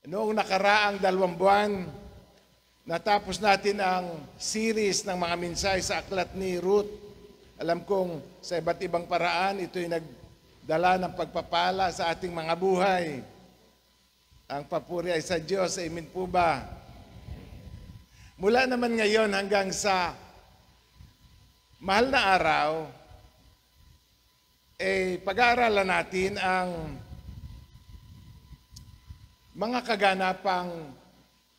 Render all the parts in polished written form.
Noong nakaraang 2 buwan, natapos natin ang series ng mga mensahe sa aklat ni Ruth. Alam kong sa iba't ibang paraan, ito'y nagdala ng pagpapala sa ating mga buhay. Ang papuri ay sa Diyos. Amen po ba? Mula naman ngayon hanggang sa mahal na araw, pag-aaralan natin ang mga kaganapang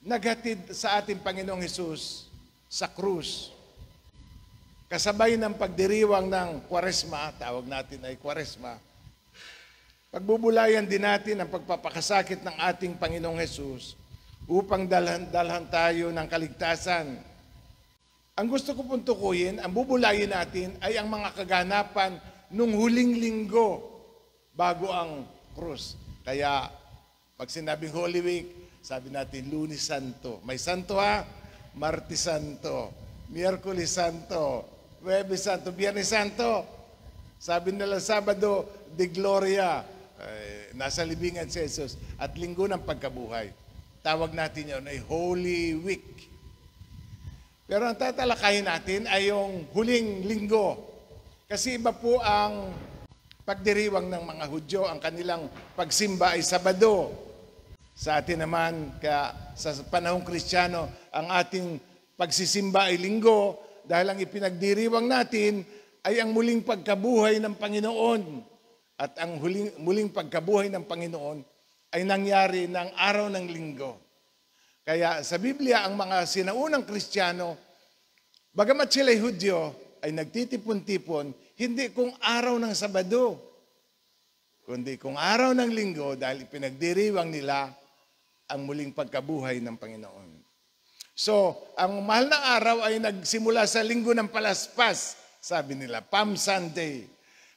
naghatid sa ating Panginoong Hesus sa krus. Kasabay ng pagdiriwang ng Kwaresma, tawag natin ay Kwaresma, pagbubulayan din natin ang pagpapakasakit ng ating Panginoong Hesus upang dalhan tayo ng kaligtasan. Ang gusto ko pong tukuyin, ang bubulayin natin ay ang mga kaganapan nung huling linggo bago ang krus. Kaya pag sinabing Holy Week, sabi natin Lunes Santo. May Santo ha? Martes Santo, Miyerkules Santo, Huwebes Santo, Biyernes Santo. Sabi nila Sabado de Gloria, nasa libingan si Jesus. At Linggo ng Pagkabuhay. Tawag natin yun ay Holy Week. Pero ang tatalakayin natin ay yung huling linggo. Kasi iba po ang pagdiriwang ng mga Hudyo, ang kanilang pagsimba ay Sabado. Sa atin naman, sa panahong Kristiyano, ang ating pagsisimba ay Linggo dahil ang ipinagdiriwang natin ay ang muling pagkabuhay ng Panginoon. At ang muling pagkabuhay ng Panginoon ay nangyari ng araw ng Linggo. Kaya sa Biblia, ang mga sinaunang Kristiyano, bagamat sila'y Hudyo, ay nagtitipon-tipon, hindi kung araw ng Sabado, kundi kung araw ng Linggo dahil ipinagdiriwang nila ang muling pagkabuhay ng Panginoon. So, ang mahal na araw ay nagsimula sa Linggo ng Palaspas, sabi nila, Palm Sunday.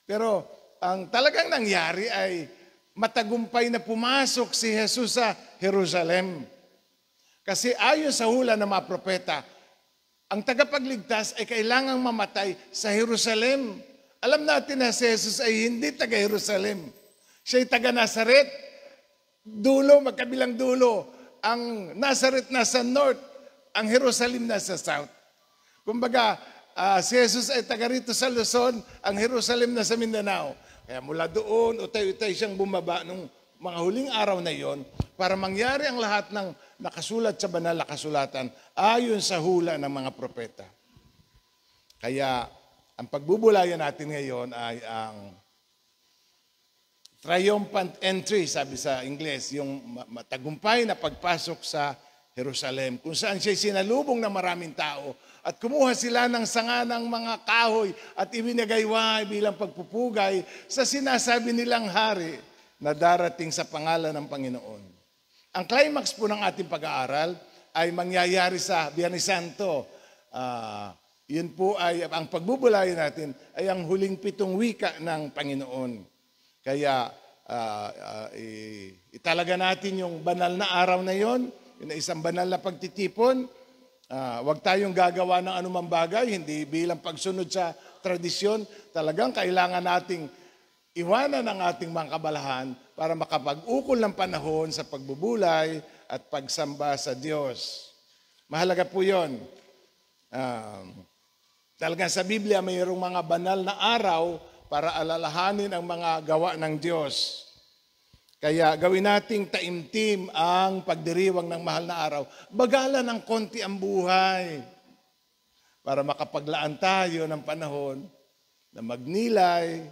Pero ang talagang nangyari ay matagumpay na pumasok si Jesus sa Jerusalem. Kasi ayon sa hula ng mga propeta, ang tagapagligtas ay kailangang mamatay sa Jerusalem. Alam natin na si Jesus ay hindi taga-Jerusalem. Siya'y taga-Nazaret. Dulo, magkabilang dulo. Ang Nazaret nasa north, ang Jerusalem nasa south. Kumbaga, si Jesus ay taga rito sa Luzon, ang Jerusalem nasa Mindanao. Kaya mula doon, utay-utay siyang bumaba nung mga huling araw na yon para mangyari ang lahat ng nakasulat sa banal na kasulatan ayon sa hula ng mga propeta. Kaya, ang pagbubulayan natin ngayon ay ang triumphant entry, sabi sa Ingles, yung matagumpay na pagpasok sa Jerusalem, kung saan siya sinalubong ng maraming tao at kumuha sila ng sanga ng mga kahoy at ibinagayway bilang pagpupugay sa sinasabi nilang hari na darating sa pangalan ng Panginoon. Ang climax po ng ating pag-aaral ay mangyayari sa Biyernes Santo. Yun po ay, ang pagbubulayan natin ay ang huling 7 wika ng Panginoon. Kaya italaga natin yung banal na araw na yon, yung isang banal na pagtitipon. Huwag tayong gagawa ng anumang bagay, hindi bilang pagsunod sa tradisyon. Talagang kailangan nating iwanan ang ating mga kabalahan para makapag-ukol ng panahon sa pagbubulay at pagsamba sa Diyos. Mahalaga po yun. Talagang sa Biblia mayroong mga banal na araw para alalahanin ang mga gawa ng Diyos. Kaya gawin nating taimtim ang pagdiriwang ng mahal na araw. Bagalan ng konti ang buhay para makapaglaan tayo ng panahon na magnilay,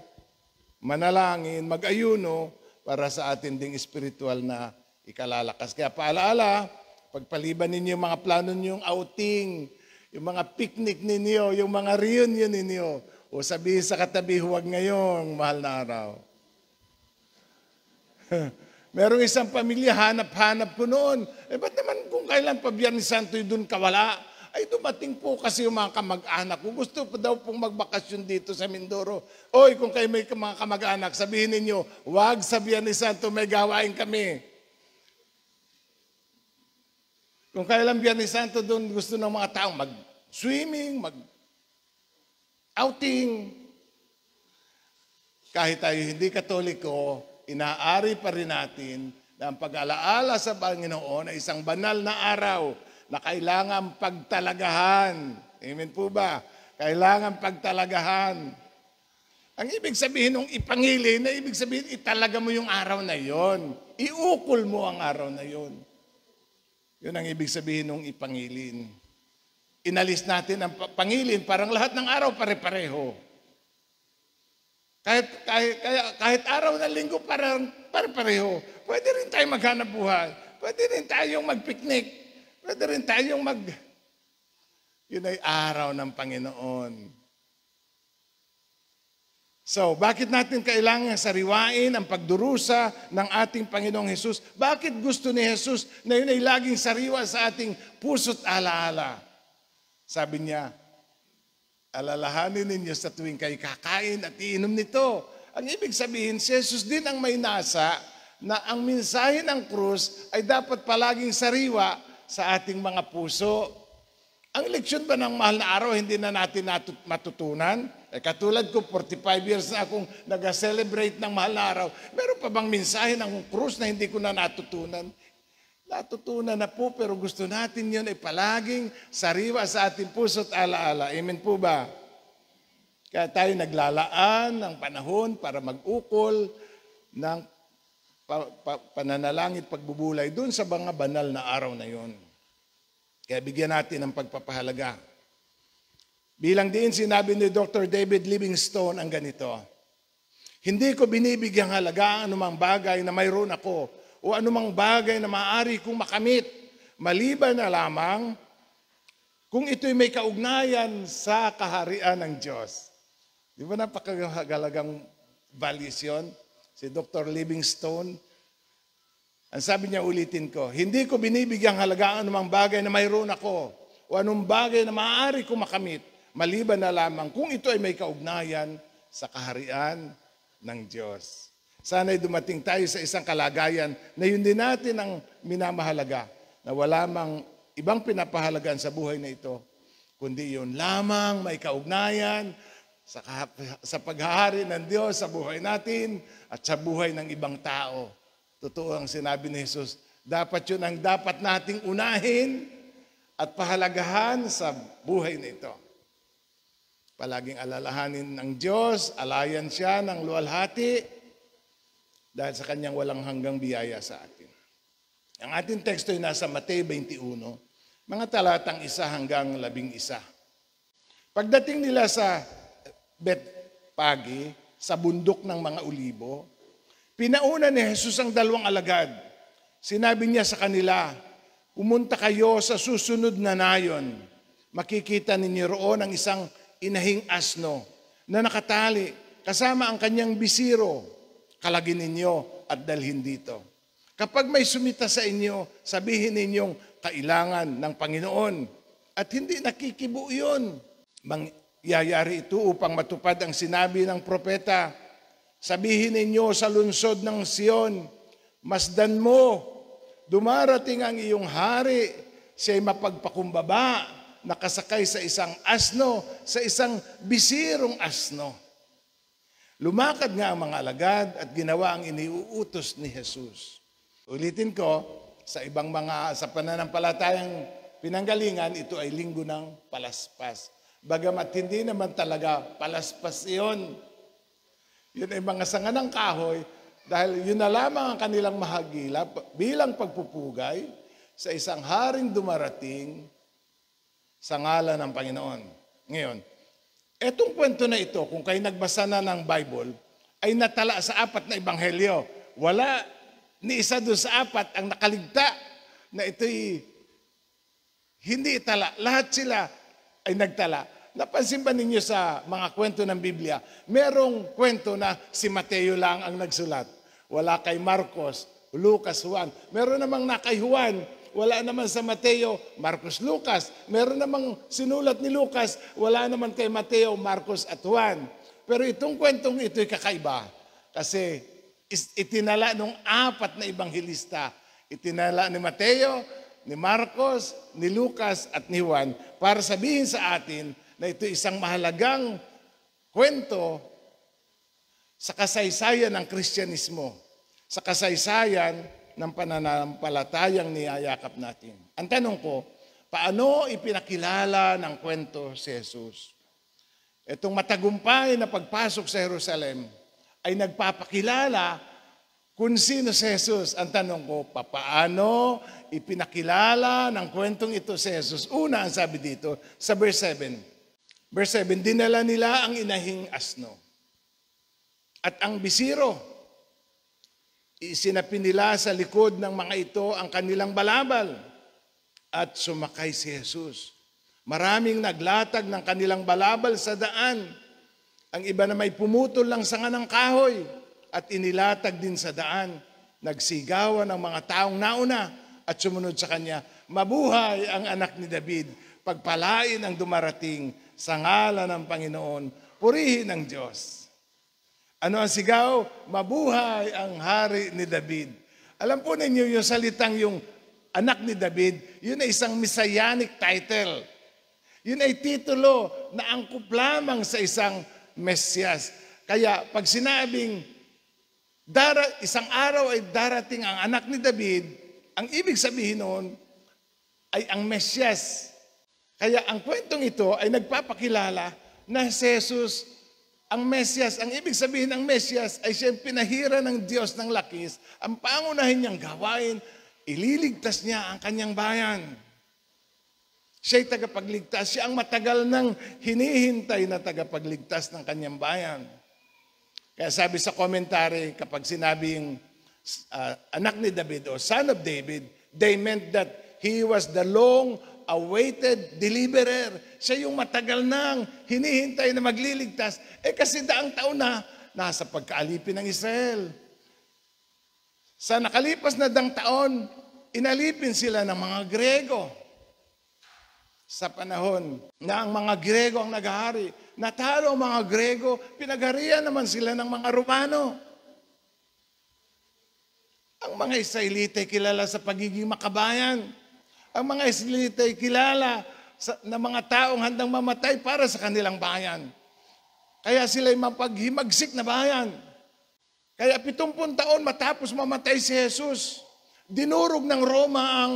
manalangin, mag-ayuno para sa atin ding espiritual na ikalalakas. Kaya paalaala, pagpaliban ninyo yung mga plano ninyong outing, yung mga picnic ninyo, yung mga reunion ninyo, o sabihin sa katabi, huwag ngayong mahal na araw. Merong isang pamilya, hanap-hanap ko noon. Ba't naman kung kailan pa Biyernes Santo doon kawala? Ay dumating po kasi yung mga kamag-anak ko. Gusto pa daw pong magbakasyon dito sa Mindoro. Oy, kung kayo may mga kamag-anak, sabihin ninyo, huwag sa Biyernes Santo, may gawain kami. Kung kailan Biyernes Santo doon gusto ng mga taong mag-swimming, outing. Kahit tayo hindi Katoliko, inaari pa rin natin na ang pag-alaala sa Panginoon ay isang banal na araw na kailangan pagtalagahan. Amen po ba? Kailangan pagtalagahan. Ang ibig sabihin ng ipangilin, na ibig sabihin italaga mo yung araw na yon. Iukol mo ang araw na yon. Yun ang ibig sabihin ng ipangilin. Inalis natin ang pangilin, parang lahat ng araw pare-pareho. Kahit araw ng linggo, parang pare-pareho. Pwede rin tayong maghanap buhay. Pwede rin tayong mag-picnic. Pwede rin tayong Yun ay araw ng Panginoon. So, bakit natin kailangan sariwain ang pagdurusa ng ating Panginoong Hesus? Bakit gusto ni Hesus na yun ay laging sariwa sa ating puso't alaala? Sabi niya, alalahanin ninyo sa tuwing kayo kakain at iinom nito. Ang ibig sabihin, si Jesus din ang may nasa na ang mensahe ng krus ay dapat palaging sariwa sa ating mga puso. Ang leksyon ba ng mahal na araw hindi na natin matutunan? Katulad ko, 45 years na akong nag-celebrate ng mahal na araw. Meron pa bang mensahe ng krus na hindi ko na natutunan? Natutunan na po, pero gusto natin yun ay palaging sariwa sa ating puso at alaala. Amen po ba? Kaya tayo naglalaan ng panahon para mag-ukol ng pananalangin, pagbubulay doon sa mga banal na araw na yon. Kaya bigyan natin ng pagpapahalaga. Bilang din sinabi ni Dr. David Livingstone ang ganito, hindi ko binibigyang halaga ang anumang bagay na mayroon ako o anumang bagay na maaari kong makamit, maliban na lamang kung ito'y may kaugnayan sa kaharian ng Diyos. Di ba napakagalagang values yun? Si Dr. Livingstone, ang sabi niya, ulitin ko, hindi ko binibigyang halaga ang anumang bagay na mayroon ako o anumang bagay na maaari kong makamit, maliban na lamang kung ito ay may kaugnayan sa kaharian ng Diyos. Sana'y dumating tayo sa isang kalagayan na yun din natin ang minamahalaga, na wala mang ibang pinapahalagan sa buhay na ito, kundi yun lamang may kaugnayan sa paghahari ng Diyos sa buhay natin at sa buhay ng ibang tao. Totoo ang sinabi ni Jesus, dapat yun ang dapat nating unahin at pahalagahan sa buhay na ito. Palaging alalahanin ng Diyos, alayan siya ng luwalhati dahil sa kanyang walang hanggang biyaya sa atin. Ang ating teksto ay nasa Mateo 21, mga talatang 1 hanggang 11. Pagdating nila sa Betpagi, sa bundok ng mga Olibo, pinauna ni Jesus ang dalawang alagad. Sinabi niya sa kanila, pumunta kayo sa susunod na nayon. Makikita ninyo roon ang isang inahing asno na nakatali kasama ang kanyang bisiro. Kalagin ninyo at dalhin dito. Kapag may sumita sa inyo, sabihin ninyong kailangan ng Panginoon. At hindi nakikibo yun. Mangyayari ito upang matupad ang sinabi ng propeta. Sabihin ninyo sa lungsod ng Sion, masdan mo, dumarating ang iyong hari, siya'y mapagpakumbaba, nakasakay sa isang asno, sa isang bisirong asno. Lumakad nga ang mga alagad at ginawa ang iniuutos ni Jesus. Ulitin ko, sa pananampalatayang pinanggalingan, ito ay linggo ng palaspas. Bagamat hindi naman talaga palaspas iyon. Yun ay mga sanga ng kahoy dahil yun na lamang ang kanilang mahagila bilang pagpupugay sa isang haring dumarating sa ngalan ng Panginoon. Ngayon, etong kwento na ito, kung kayo nagbasa na ng Bible, ay natala sa 4 na ebanghelyo. Wala ni isa doon sa 4 ang nakaligta na ito'y hindi itala. Lahat sila ay nagtala. Napansin ba ninyo sa mga kwento ng Biblia, merong kwento na si Mateo lang ang nagsulat. Wala kay Marcos, Lucas, Juan. Meron namang na kay Juan. Wala naman sa Mateo, Marcos, Lucas. Meron namang sinulat ni Lucas, wala naman kay Mateo, Marcos at Juan. Pero itong kwentong ito'y kakaiba. Kasi itinala nung 4 na ebanghelista. Itinala ni Mateo, ni Marcos, ni Lucas at ni Juan para sabihin sa atin na ito isang mahalagang kwento sa kasaysayan ng Kristyanismo. Sa kasaysayan ng pananampalatayang niyayakap natin. Ang tanong ko, paano ipinakilala ng kwento si Jesus? Itong matagumpay na pagpasok sa Jerusalem ay nagpapakilala kung sino si Jesus. Ang tanong ko, paano ipinakilala ng kwentong ito si Jesus? Una, ang sabi dito sa verse 7. Verse 7, dinala nila ang inahing asno. At ang bisiro, isinapin nila sa likod ng mga ito ang kanilang balabal. At sumakay si Jesus. Maraming naglatag ng kanilang balabal sa daan. Ang iba na may pumutol lang sanga ng kahoy at inilatag din sa daan. Nagsigawan ang mga taong nauna at sumunod sa kanya, mabuhay ang anak ni David, pagpalain ang dumarating sa ngalan ng Panginoon, purihin ang Diyos. Ano ang sigaw? Mabuhay ang hari ni David. Alam po ninyo yung salitang yung anak ni David, yun ay isang messianic title. Yun ay titulo na angkop lamang sa isang Mesyas. Kaya pag sinabing isang araw ay darating ang anak ni David, ang ibig sabihin noon ay ang Mesyas. Kaya ang kwentong ito ay nagpapakilala na si Jesus ang Mesyas. Ang ibig sabihin ng Mesyas ay siyang pinahira ng Diyos ng lakis. Ang pangunahin niyang gawain, ililigtas niya ang kanyang bayan. Siya'y tagapagligtas. Siya ang matagal nang hinihintay na tagapagligtas ng kanyang bayan. Kaya sabi sa commentary, kapag sinabing anak ni David o son of David, they meant that he was the long-awaited deliverer. Siya yung matagal nang hinihintay na magliligtas. Kasi daang taon na, nasa pagkaalipin ng Israel. Sa nakalipas na daang taon, inalipin sila ng mga Grego. Sa panahon na ang mga Grego ang naghahari, natalo ang mga Grego, pinagharian naman sila ng mga Romano. Ang mga Israelita ay kilala sa pagiging makabayan. Ang mga Israelita ay kilala na mga taong handang mamatay para sa kanilang bayan. Kaya sila ay mapaghimagsik na bayan. Kaya 70 taon matapos mamatay si Jesus, dinurog ng Roma ang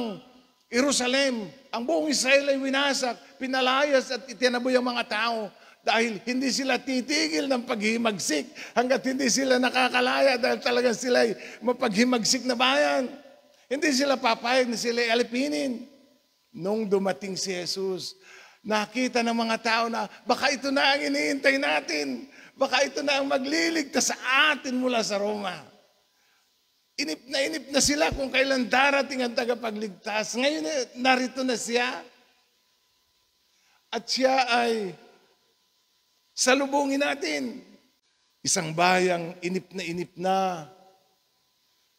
Jerusalem. Ang buong Israel ay winasak, pinalayas at itinaboy ang mga tao dahil hindi sila titigil ng paghimagsik hanggat hindi sila nakakalaya dahil talagang sila ay mapaghimagsik na bayan. Hindi sila papayag na sila ay alipinin. Nung dumating si Jesus, nakita ng mga tao na baka ito na ang iniintay natin. Baka ito na ang magliligtas sa atin mula sa Roma. Inip na sila kung kailan darating ang tagapagligtas. Ngayon narito na siya. At siya ay salubungin natin. Isang bayang inip na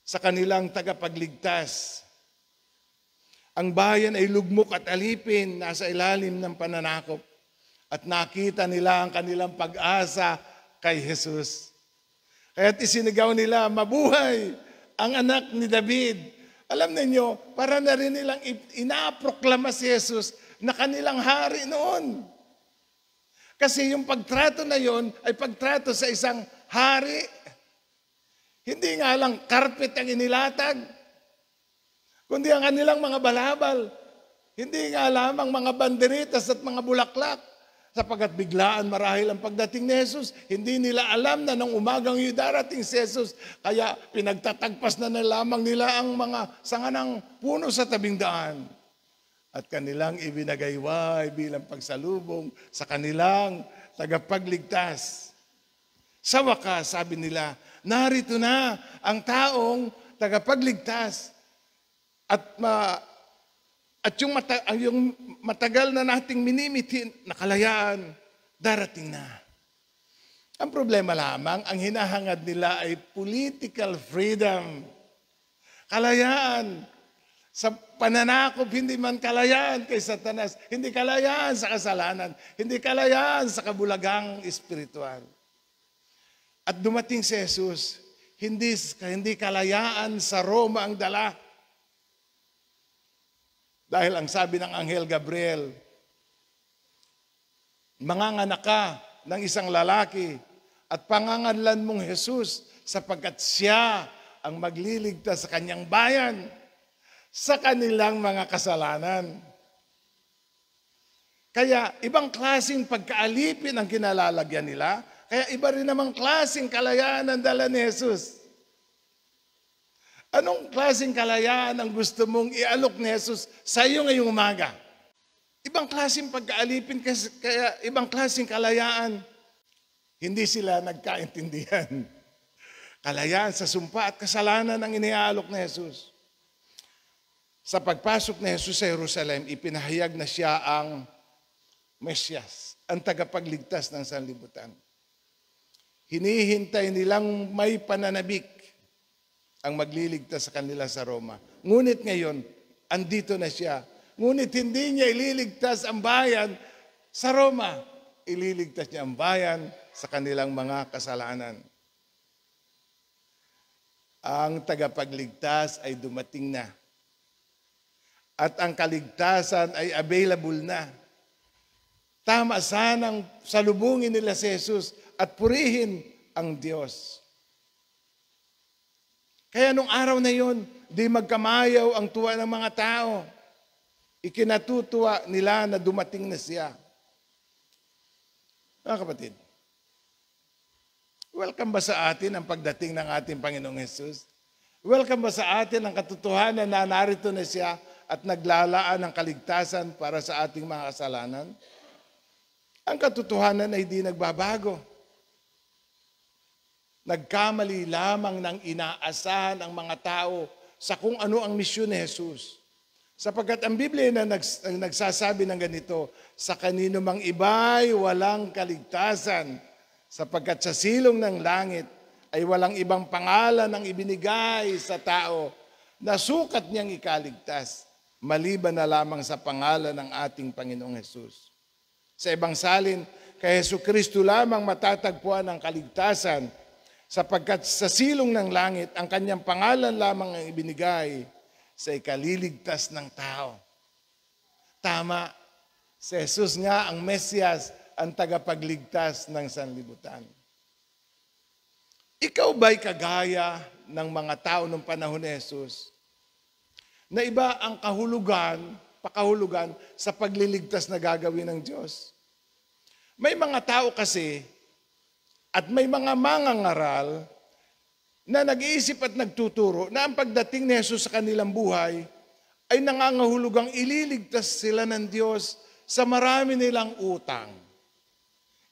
sa kanilang tagapagligtas. Ang bayan ay lugmok at alipin, nasa ilalim ng pananakop. At nakita nila ang kanilang pag-asa kay Jesus. Kaya't isinigaw nila, mabuhay ang anak ni David. Alam ninyo, para na rin nilang inaproklama si Jesus na kanilang hari noon. Kasi yung pagtrato na yon ay pagtrato sa isang hari. Hindi nga lang carpet ang inilatag, kundi ang kanilang mga balabal. Hindi nga lamang mga banderitas at mga bulaklak. Sapagkat biglaan marahil ang pagdating ni Jesus, hindi nila alam na nung umagang yung darating si Jesus, kaya pinagtatagpas na lamang nila ang mga sanga ng puno sa tabing daan. At kanilang ibinagayway bilang pagsalubong sa kanilang tagapagligtas. Sa wakas, sabi nila, narito na ang taong tagapagligtas. At yung matagal na nating minimitin na kalayaan, darating na. Ang problema lamang, ang hinahangad nila ay political freedom. Kalayaan. Sa pananakop, hindi man kalayaan kay Satanas. Hindi kalayaan sa kasalanan. Hindi kalayaan sa kabulagang espiritual. At dumating si Jesus, hindi kalayaan sa Roma ang dala. Dahil ang sabi ng Anghel Gabriel, manganganak ka ng isang lalaki at pangangalan mong Jesus sapagkat siya ang magliligtas sa kanyang bayan sa kanilang mga kasalanan. Kaya ibang klaseng pagkaalipin ang kinalalagyan nila, kaya iba rin namang klaseng kalayaan ang dala ni Jesus. Anong klaseng kalayaan ang gusto mong ialok ni Jesus sa iyo ngayong umaga? Ibang klaseng pagkaalipin, kaya ibang klaseng kalayaan. Hindi sila nagkaintindihan. Kalayaan sa sumpa at kasalanan ang iniaalok ni Jesus. Sa pagpasok ni Jesus sa Jerusalem, ipinahayag na siya ang Mesyas, ang tagapagligtas ng sanlibutan. Hinihintay nilang may pananabik ang magliligtas sa kanila sa Roma. Ngunit ngayon, andito na siya. Ngunit hindi niya ililigtas ang bayan sa Roma. Ililigtas niya ang bayan sa kanilang mga kasalanan. Ang tagapagligtas ay dumating na. At ang kaligtasan ay available na. Tama sanang salubungin nila si Jesus at purihin ang Diyos. Kaya nung araw na yon, di magkamayaw ang tuwa ng mga tao. Ikinatutuwa nila na dumating na siya. Mga kapatid, welcome ba sa atin ang pagdating ng ating Panginoong Jesus? Welcome ba sa atin ang katotohanan na narito na siya at naglalaan ng kaligtasan para sa ating mga kasalanan? Ang katotohanan ay di nagbabago. Nagkamali lamang ng inaasahan ang mga tao sa kung ano ang misyon ni Jesus. Sapagkat ang Biblia na nagsasabi ng ganito, sa kanino mang iba'y walang kaligtasan, sapagkat sa silong ng langit ay walang ibang pangalan ang ibinigay sa tao na sukat niyang ikaligtas, maliban na lamang sa pangalan ng ating Panginoong Jesus. Sa ibang salin, kay Jesucristo lamang matatagpuan ang kaligtasan, sapagkat sa silong ng langit ang kanyang pangalan lamang ang ibinigay sa ikaliligtas ng tao. Tama, si Jesus nga ang Mesyas, ang tagapagligtas ng sanlibutan. Ikaw ba'y kagaya ng mga tao ng panahon ni Jesus na iba ang pakahulugan sa pagliligtas na gagawin ng Diyos? May mga tao kasi at may mga mangangaral na nag-iisip at nagtuturo na ang pagdating ni Jesus sa kanilang buhay ay nangangahulugang ililigtas sila ng Diyos sa marami nilang utang.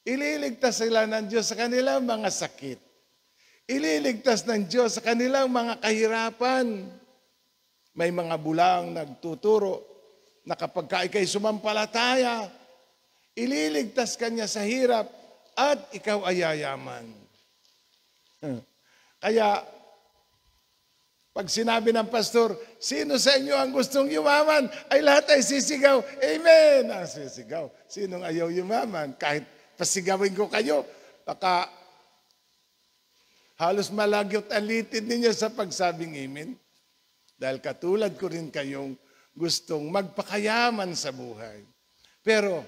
Ililigtas sila ng Diyos sa kanilang mga sakit. Ililigtas ng Diyos sa kanilang mga kahirapan. May mga bulang nagtuturo na kapag ikay sumampalataya, ililigtas kanya sa hirap at ikaw ay yayaman. Kaya, pag sinabi ng pastor, sino sa inyo ang gustong yumaman, ay lahat ay sisigaw, Amen! Ang sisigaw. Sinong ayaw yumaman? Kahit pasigawin ko kayo, baka halos malagyot ang litid ninyo sa pagsabing Amen. Dahil katulad ko rin kayong gustong magpakayaman sa buhay. Pero,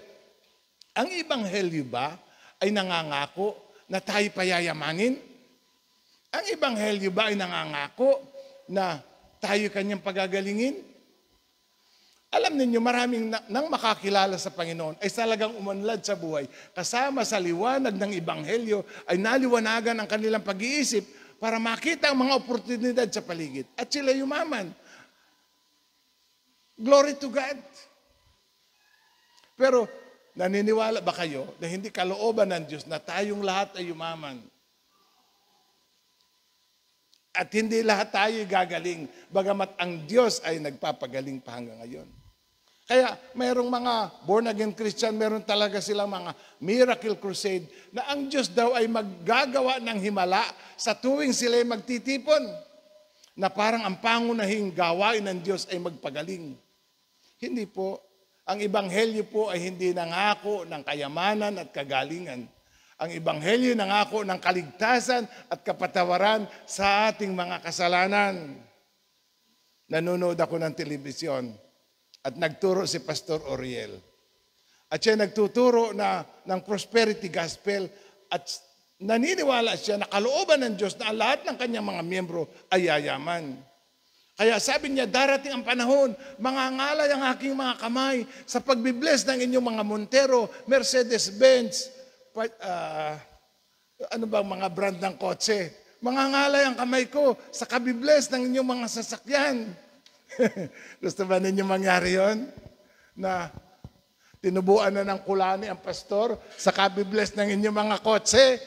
ang Ebanghelyo ba ay nangangako na tayo payayamanin? Ang Ebanghelyo ba ay nangangako na tayo kanyang pagagalingin? Alam ninyo, maraming nang makakilala sa Panginoon ay talagang umunlad sa buhay. Kasama sa liwanag ng Ebanghelyo ay naliwanagan ang kanilang pag-iisip para makita ang mga oportunidad sa paligid. At sila yumaman. Glory to God. Pero naniniwala ba kayo na hindi kalooban ng Diyos na tayong lahat ay yumaman? At hindi lahat tayo gagaling, bagamat ang Diyos ay nagpapagaling pa hanggang ngayon. Kaya mayroong mga born-again Christian, meron talaga silang mga miracle crusade na ang Diyos daw ay maggagawa ng himala sa tuwing sila ay magtitipon. Na parang ang pangunahing gawain ng Diyos ay magpagaling. Hindi po. Ang Ebanghelyo po ay hindi nangako ng kayamanan at kagalingan. Ang Ebanghelyo nangako ng kaligtasan at kapatawaran sa ating mga kasalanan. Nanonood ako ng telebisyon at nagturo si Pastor Oriel. At siya nagtuturo ng prosperity gospel at naniniwala siya na kalooban ng Diyos na ang lahat ng kanyang mga miyembro ay yayaman. Kaya sabi niya, darating ang panahon, mangangalay ang aking mga kamay sa pagbibless ng inyong mga Montero, Mercedes-Benz, ano bang mga brand ng kotse. Mangangalay ang kamay ko sa kabibless ng inyong mga sasakyan. Gusto ba ninyo mangyari yon? Na tinubuan na ng kulani ang pastor sa kabibless ng inyong mga kotse.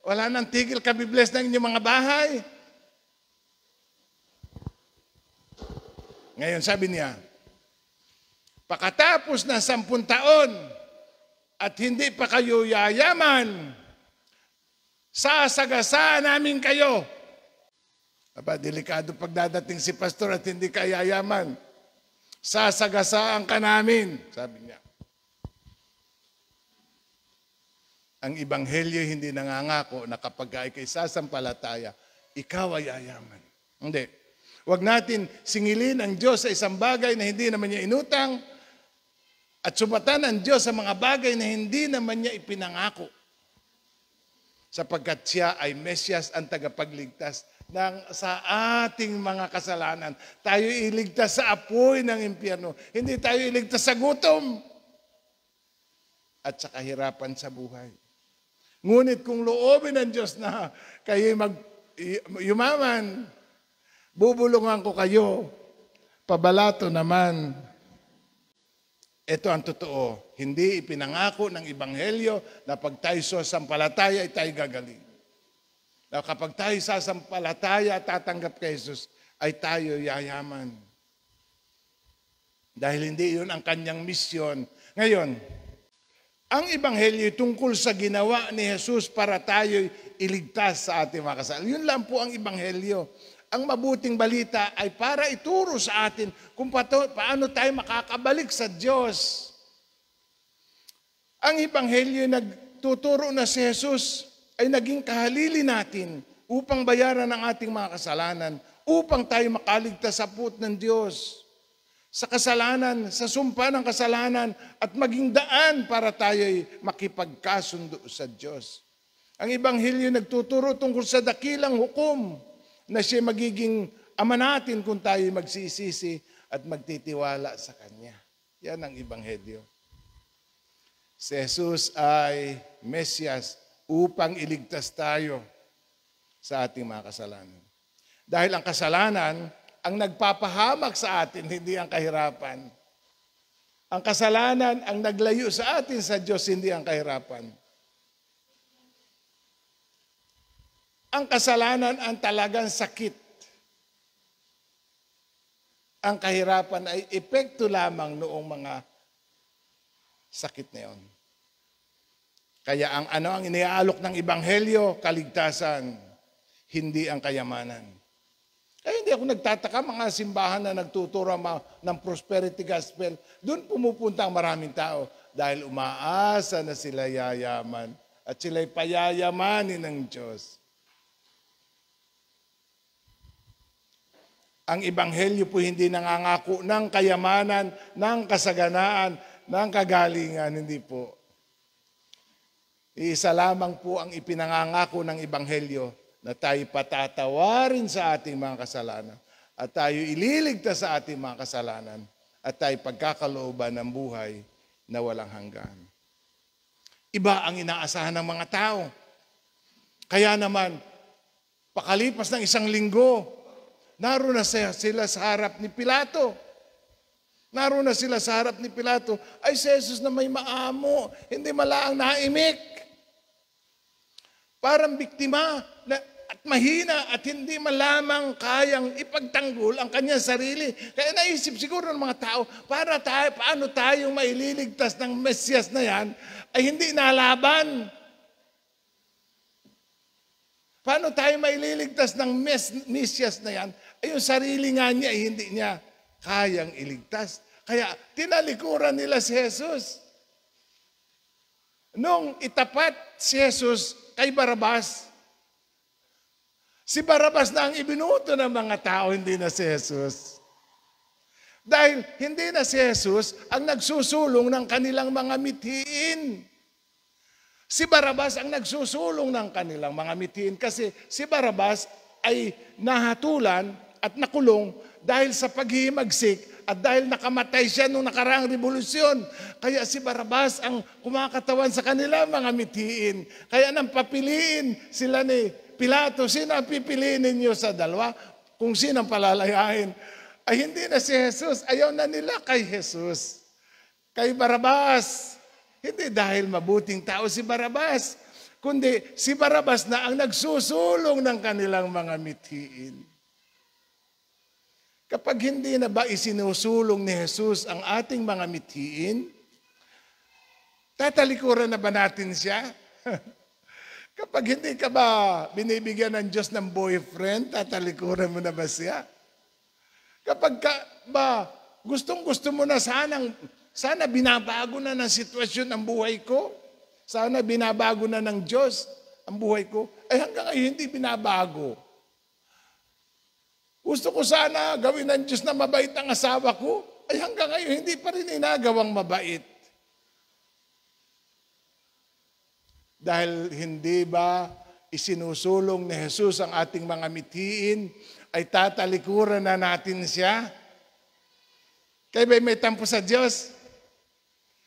Wala nang tigil kabibless ng inyong mga bahay. Ngayon sabi niya, pagkatapos ng 10 taon at hindi pa kayo yayaman, sasagasaan namin kayo. Aba, delikado pagdadating si pastor at hindi ka yayaman. Sasagasaan ka namin, sabi niya. Ang Ebanghelyo hindi nangangako na kapag ikay sasampalataya, ikaw ay yayaman. Hindi. Huwag natin singilin ang Diyos sa isang bagay na hindi naman niya inutang at sumatan ang Diyos sa mga bagay na hindi naman niya ipinangako. Sapagkat siya ay Mesyas ang tagapagligtas sa ating mga kasalanan. Tayo iligtas sa apoy ng impyerno. Hindi tayo iligtas sa gutom at sa kahirapan sa buhay. Ngunit kung loobin ng Diyos na kayo yumaman, bubulungan ko kayo, pabalato naman. Ito ang totoo. Hindi ipinangako ng Ebanghelyo na pag tayo sasampalataya ay tayo gagaling. Na kapag tayo sasampalataya at tatanggap kay Jesus, ay tayo yayaman. Dahil hindi yun ang kanyang misyon. Ngayon, ang Ebanghelyo tungkol sa ginawa ni Jesus para tayo iligtas sa ating mga kasalanan. Yun lang po ang Ebanghelyo. Ang mabuting balita ay para ituro sa atin kung paano tayo makakabalik sa Diyos. Ang Ebanghelyo nagtuturo na si Jesus ay naging kahalili natin upang bayaran ang ating mga kasalanan, upang tayo makaligtas sa puot ng Diyos, sa kasalanan, sa sumpa ng kasalanan, at maging daan para tayo'y makipagkasundo sa Diyos. Ang Ebanghelyo nagtuturo tungkol sa dakilang hukom, na siya magiging ama natin kung tayo magsisisi at magtitiwala sa Kanya. Yan ang Ebanghelyo. Si Jesus ay Mesyas upang iligtas tayo sa ating mga kasalanan. Dahil ang kasalanan ang nagpapahamak sa atin, hindi ang kahirapan. Ang kasalanan ang naglayo sa atin sa Diyos, hindi ang kahirapan. Ang kasalanan ang talagang sakit. Ang kahirapan ay epekto lamang noong mga sakit na yon. Kaya ang iniaalok ng Ebanghelyo, kaligtasan, hindi ang kayamanan. Kaya hindi ako nagtataka mga simbahan na nagtuturo ng prosperity gospel. Doon pumupunta ang maraming tao dahil umaasa na sila yayaman at sila'y payayamanin ng Diyos. Ang Ebanghelyo po hindi nangangako ng kayamanan, ng kasaganaan, ng kagalingan. Hindi po. Iisa lamang po ang ipinangangako ng Ebanghelyo na tayo patatawarin sa ating mga kasalanan at tayo ililigtas sa ating mga kasalanan at tayo pagkakalooban ng buhay na walang hanggan. Iba ang inaasahan ng mga tao. Kaya naman, pakalipas ng 1 linggo, naroon na sila sa harap ni Pilato. Naroon na sila sa harap ni Pilato. Ay, si Jesus na may maamo, hindi malaang naimik. Parang biktima at mahina at hindi malamang kayang ipagtanggol ang kanyang sarili. Kaya naisip siguro ng mga tao, paano tayong maililigtas ng Mesyas na yan ay hindi nalaban. Paano tayo maililigtas ng Mesyas na yan? Ay yung sarili nga niya, ay hindi niya kayang iligtas. Kaya tinalikuran nila si Jesus. Nung itapat si Jesus kay Barrabas, si Barrabas na ang ibinuto ng mga tao, hindi na si Jesus. Dahil hindi na si Jesus ang nagsusulong ng kanilang mga mithiin. Si Barrabas ang nagsusulong ng kanilang mga mithiin kasi si Barrabas ay nahatulan at nakulong dahil sa paghihimagsik at dahil nakamatay siya nung nakaraang revolusyon. Kaya si Barrabas ang kumakatawan sa kanila mga mithiin. Kaya nang papiliin sila ni Pilato, sino ang pipiliin ninyo sa dalawa? Kung sino ang palalayain? Ay hindi na si Jesus. Ayaw na nila kay Jesus. Kay Barrabas. Hindi dahil mabuting tao si Barrabas, kundi si Barrabas na ang nagsusulong ng kanilang mga mithiin. Kapag hindi na ba isinusulong ni Jesus ang ating mga mithiin, tatalikuran na ba natin siya? Kapag hindi ka ba binibigyan ng Diyos ng boyfriend, tatalikuran mo na ba siya? Kapag ka ba gustong-gusto mo na sana binabago na ng sitwasyon ang buhay ko, sana binabago na ng Diyos ang buhay ko, ay hanggang ngayon hindi binabago. Gusto ko sana gawin ng Diyos na mabait ang asawa ko, ay hanggang ngayon hindi pa rin inagawang mabait. Dahil hindi ba isinusulong ni Jesus ang ating mga mithiin, ay tatalikuran na natin siya? Kaya ba may tampo sa Diyos?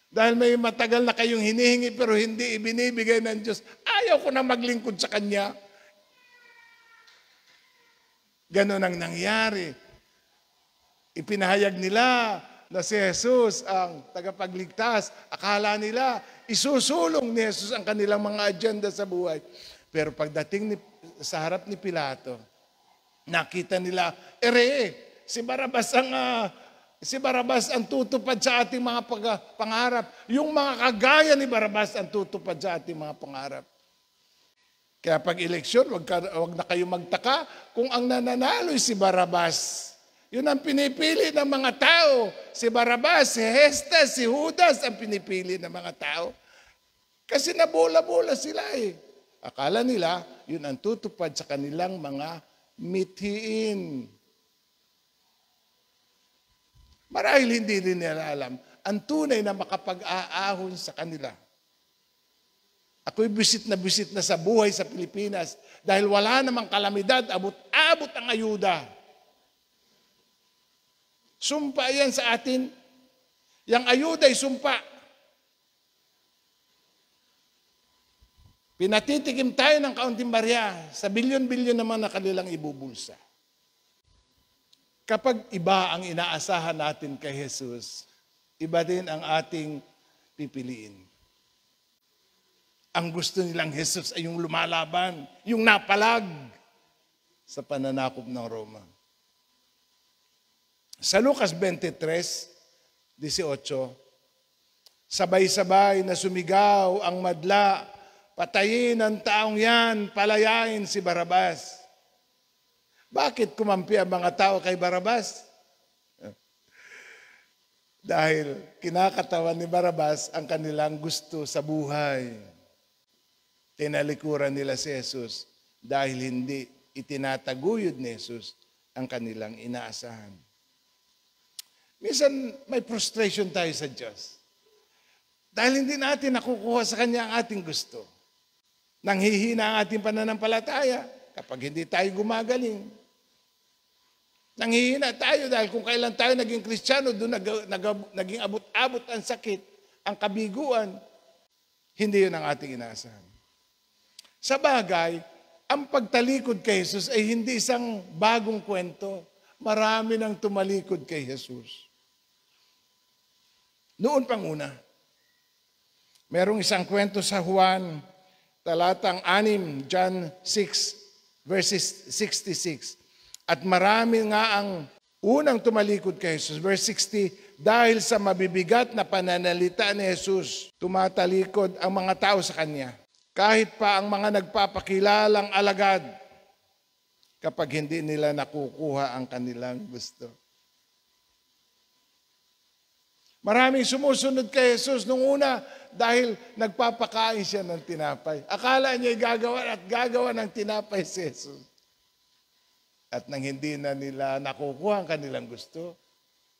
Dahil may matagal na kayong hinihingi pero hindi ibinibigay ng Diyos, ayaw ko na maglingkod sa Kanya. Ganon ang nangyari. Ipinahayag nila na si Jesus ang tagapagligtas. Akala nila, isusulong ni Jesus ang kanilang mga agenda sa buhay. Pero pagdating sa harap ni Pilato, nakita nila, si Barrabas ang tutupad sa ating mga pangarap. Yung mga kagaya ni Barrabas ang tutupad sa ating mga pangarap. Kaya pag eleksyon, wag na kayo magtaka kung ang nananalo si Barrabas. Yun ang pinipili ng mga tao. Si Barrabas, si Hestes, si Judas ang pinipili ng mga tao. Kasi nabola-bola sila eh. Akala nila, yun ang tutupad sa kanilang mga mithiin. Marahil hindi rin nila alam ang tunay na makapag-aahon sa kanila. Ako'y bisit na sa buhay sa Pilipinas dahil wala namang kalamidad, abot-abot ang ayuda. Sumpa yan sa atin. Yang ayuda ay sumpa. Pinatitikim tayo ng kaunting barya sa bilyon-bilyon naman na kanilang ibubulsa. Kapag iba ang inaasahan natin kay Jesus, iba din ang ating pipiliin. Ang gusto nilang Jesus ay yung lumalaban, yung napalag sa pananakop ng Roma. Sa Lucas 23:18, sabay-sabay na sumigaw ang madla, patayin ang taong yan, palayain si Barrabas. Bakit kumampi ang mga tao kay Barrabas? Dahil kinakatawan ni Barrabas ang kanilang gusto sa buhay. Tinalikuran nila si Jesus dahil hindi itinataguyod ni Jesus ang kanilang inaasahan. Minsan may frustration tayo sa Diyos. Dahil hindi natin nakukuha sa Kanya ang ating gusto. Nanghihina ang ating pananampalataya kapag hindi tayo gumagaling. Nanghihina tayo dahil kung kailan tayo naging Kristiyano, doon naging abot-abot ang sakit, ang kabiguan. Hindi yun ang ating inaasahan. Sa bagay, ang pagtalikod kay Jesus ay hindi isang bagong kwento. Marami nang tumalikod kay Jesus. Noon pang una, merong isang kwento sa Juan, talatang 6, John 6, verses 66. At marami nga ang unang tumalikod kay Jesus. Verse 60, dahil sa mabibigat na pananalita ni Jesus, tumatalikod ang mga tao sa Kanya. Kahit pa ang mga nagpapakilalang alagad, kapag hindi nila nakukuha ang kanilang gusto. Maraming sumusunod kay Jesus nung una dahil nagpapakain siya ng tinapay. Akala niya gagawa ng tinapay si Jesus. At nang hindi na nila nakukuha ang kanilang gusto,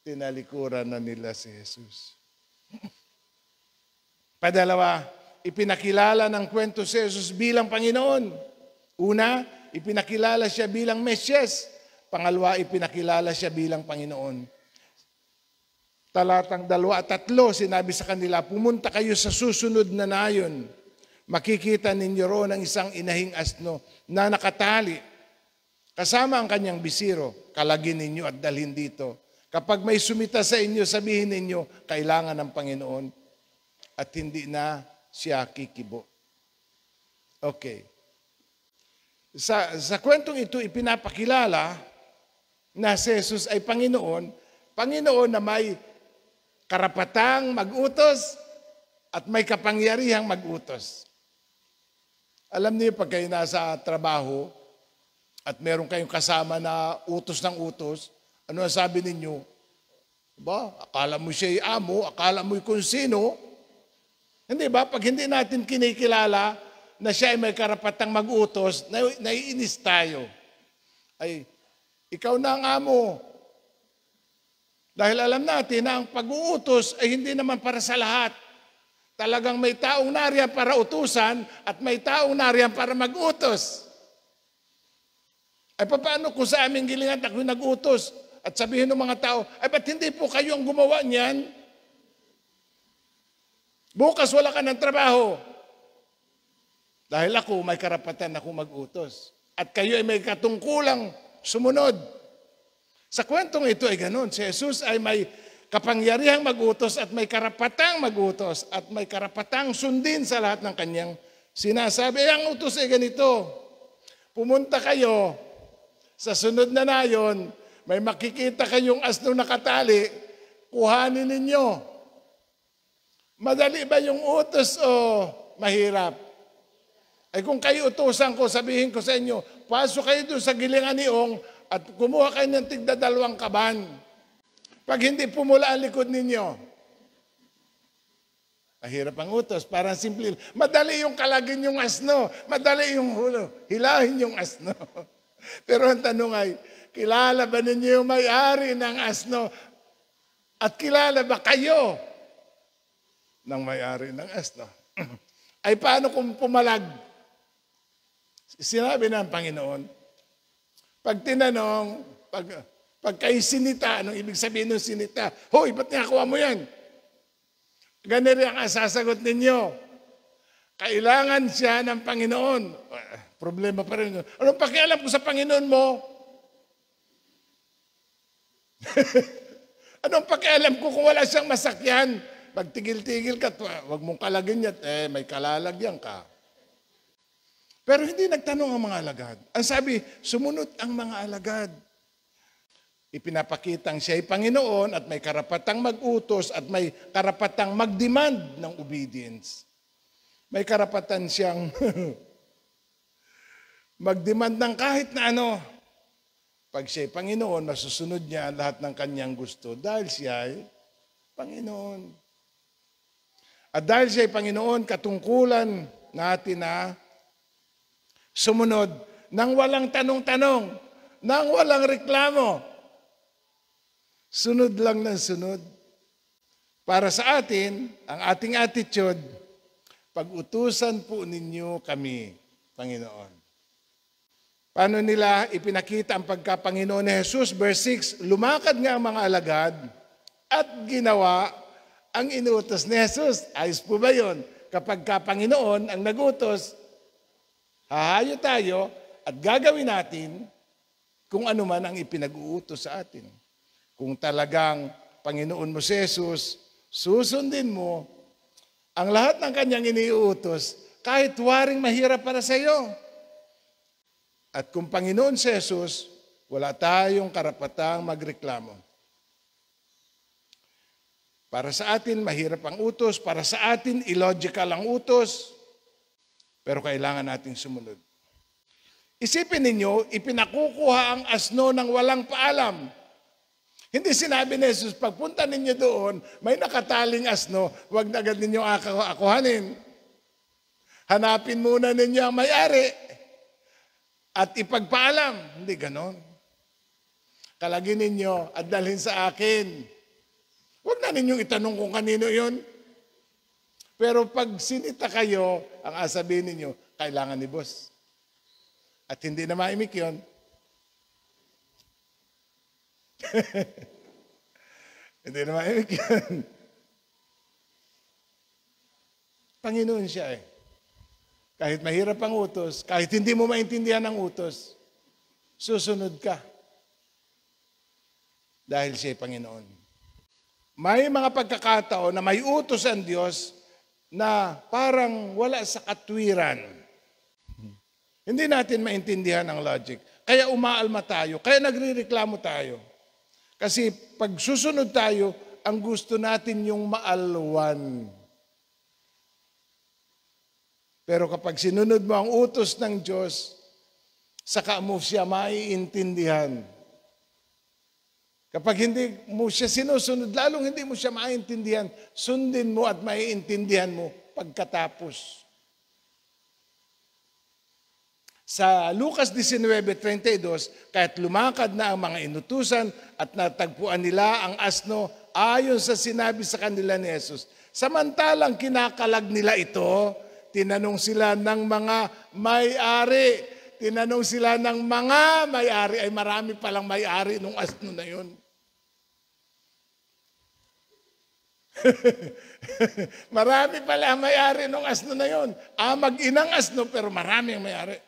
tinalikuran na nila si Jesus. Padalawa, ipinakilala ng kwento si Jesus bilang Panginoon. Una, ipinakilala siya bilang Mesyes. Pangalawa, ipinakilala siya bilang Panginoon. Talatang 2 at 3, sinabi sa kanila, pumunta kayo sa susunod na nayon. Makikita ninyo roon ang isang inahing asno na nakatali. Kasama ang kanyang bisiro, kalagin ninyo at dalhin dito. Kapag may sumita sa inyo, sabihin ninyo, kailangan ng Panginoon at hindi na siya kikibo. Okay. Sa kwentong ito, ipinapakilala na si Jesus ay Panginoon, Panginoon na may karapatang mag-utos at may kapangyarihang mag-utos. Alam niyo, pag kayo nasa trabaho at meron kayong kasama na utos ng utos, ano ang sabi ninyo? Ba, akala mo siya'y amo, akala mo'y kung sino. Hindi ba? Pag hindi natin kinikilala na siya ay may karapatang mag-utos, naiinis tayo. Ay, ikaw na ang amo. Dahil alam natin na ang pag-uutos ay hindi naman para sa lahat. Talagang may taong nariyan para utusan at may taong nariyan para mag-utos. Ay paano kung sa aming gilingan ako'y nag-utos at sabihin ng mga tao, ay ba't hindi po kayo ang gumawa niyan? Bukas wala ka ng trabaho. Dahil ako may karapatan ako mag-utos. At kayo ay may katungkulang sumunod. Sa kwentong ito ay ganun. Si Jesus ay may kapangyarihang mag-utos at may karapatang mag-utos at may karapatang sundin sa lahat ng kanyang sinasabi. Ang utos ay ganito. Pumunta kayo sa sunod na nayon, may makikita kayong asno nakatali, kuhanin ninyo. Madali ba yung utos o mahirap? Ay kung kayo utusan ko, sabihin ko sa inyo, pasok kayo doon sa gilingan ni Ong at kumuha kayo ng tigda-2 kaban. Pag hindi pumula ang likod ninyo, mahirap ang utos, parang simple. Madali yung kalagin yung asno, madali yung hilahin yung asno. Pero ang tanong ay, kilala ba ninyo yung may-ari ng asno? At kilala ba kayo ng may-ari ng asno? Ay paano kung pumalag? Sinabi ng Panginoon, pag tinanong, pag kayo sinita, anong ibig sabihin ng sinita? Hoy, ba't nakakuha mo yan? Ganun rin ang sasagot ninyo. Kailangan siya ng Panginoon. Problema pa rin. Anong pakialam ko sa Panginoon mo? Anong pakialam ko kung wala siyang masakyan? Pagtigil-tigil ka, huwag mong kalagin yan. May kalalagyan ka. Pero hindi nagtanong ang mga alagad. Ang sabi, sumunod ang mga alagad. Ipinapakitang siya ay Panginoon at may karapatang mag-utos at may karapatang mag-demand ng obedience. May karapatan siyang mag-demand ng kahit na ano. Pag siya ay Panginoon, masusunod niya lahat ng kanyang gusto dahil siya ay Panginoon. At dahil siya ay Panginoon, katungkulan natin na sumunod nang walang tanong-tanong, nang walang reklamo. Sunod lang ng sunod. Para sa atin, ang ating attitude, pag-utusan po ninyo kami, Panginoon. Paano nila ipinakita ang pagka-Panginoon ni Jesus? Verse 6, lumakad nga ang mga alagad at ginawa ang inutos ni Jesus. Ayos po ba yun? Kapag ka-Panginoon ang nagutos, hahayo tayo at gagawin natin kung ano man ang ipinag-uutos sa atin. Kung talagang Panginoon mo si Jesus, susundin mo ang lahat ng kanyang iniuutos kahit waring mahirap para sa iyo. At kung Panginoon si Jesus, wala tayong karapatang magreklamo. Para sa atin, mahirap ang utos. Para sa atin, illogical ang utos. Pero kailangan nating sumunod. Isipin ninyo, ipinakukuha ang asno ng walang paalam. Hindi sinabi ni Jesus, pagpunta ninyo doon, may nakataling asno, huwag na agad ninyo akuhanin. Hanapin muna ninyo ang may-ari at ipagpaalam. Hindi ganon. Kalagin ninyo at dalhin sa akin. Huwag na ninyong itanong kung kanino yon. Pero pag sinita kayo, ang sabihin ninyo, kailangan ni boss. At hindi na maimik yun. Hindi na maimik yun. Panginoon siya eh. Kahit mahirap ang utos, kahit hindi mo maintindihan ang utos, susunod ka. Dahil siya ay Panginoon. May mga pagkakataon na may utos ang Diyos na parang wala sa katwiran. Hindi natin maintindihan ang logic. Kaya umaalma tayo, kaya nagrereklamo tayo. Kasi pag susunod tayo, ang gusto natin yung maalwan. Pero kapag sinunod mo ang utos ng Diyos, saka mo siya maiintindihan. Kapag hindi mo siya sinusunod, lalong hindi mo siya maiintindihan, sundin mo at maiintindihan mo pagkatapos. Sa Lucas 19:32, kahit lumakad na ang mga inutusan at natagpuan nila ang asno ayon sa sinabi sa kanila ni Jesus. Samantalang kinakalag nila ito, tinanong sila ng mga may-ari. Tinanong sila ng mga may-ari. Ay marami palang may-ari nung asno na yun. Marami pala may-ari nung asno na yun. Mag-inang asno pero marami ang may-ari.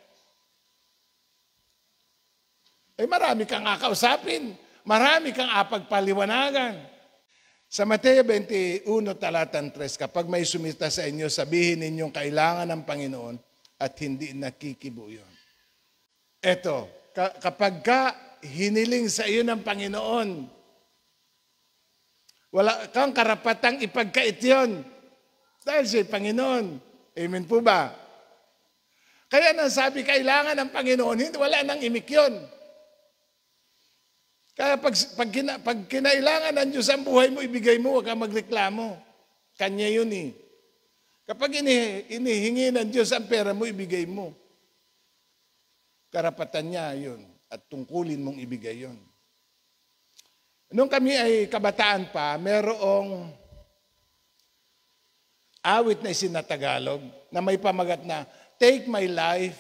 Ay marami kang kakausapin. Marami kang apagpaliwanagan. Sa Mateo 21, talatang 3, kapag may sumita sa inyo, sabihin ninyong kailangan ng Panginoon at hindi nakikibuyon. Eto, kapag ka hiniling sa iyo ng Panginoon, wala kang karapatang ipagkait yun. Dahil siya'y Panginoon. Amen po ba? Kaya nasabi, kailangan ng Panginoon, hindi wala nang imik yun. Kaya pag kinailangan ng Diyos ang buhay mo, ibigay mo, huwag kang magreklamo. Kanya yun eh. Kapag inihingi ng Diyos ang pera mo, ibigay mo. Karapatan niya yun. At tungkulin mong ibigay yun. Nung kami ay kabataan pa, merong awit na isinatagalog na may pamagat na, "Take my life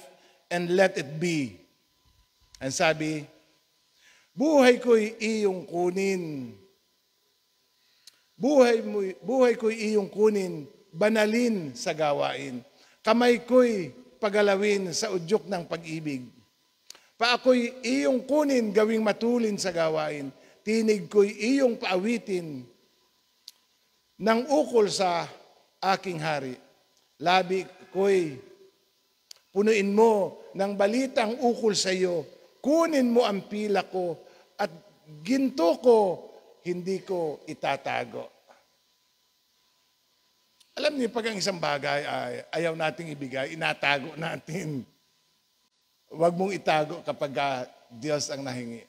and let it be." Ang sabi, buhay ko'y iyong kunin. Buhay ko'y iyong kunin, banalin sa gawain. Kamay ko'y pagalawin sa udyok ng pag-ibig. Paa ko'y iyong kunin, gawing matulin sa gawain. Tinig ko'y iyong paawitin ng ukol sa aking hari. Labi ko'y punuin mo ng balitang ukol sa iyo. Kunin mo ang pila ko at ginto ko, hindi ko itatago. Alam niyo, pag ang isang bagay ay ayaw nating ibigay, inatago natin. Huwag mong itago kapag Diyos ang nahingi.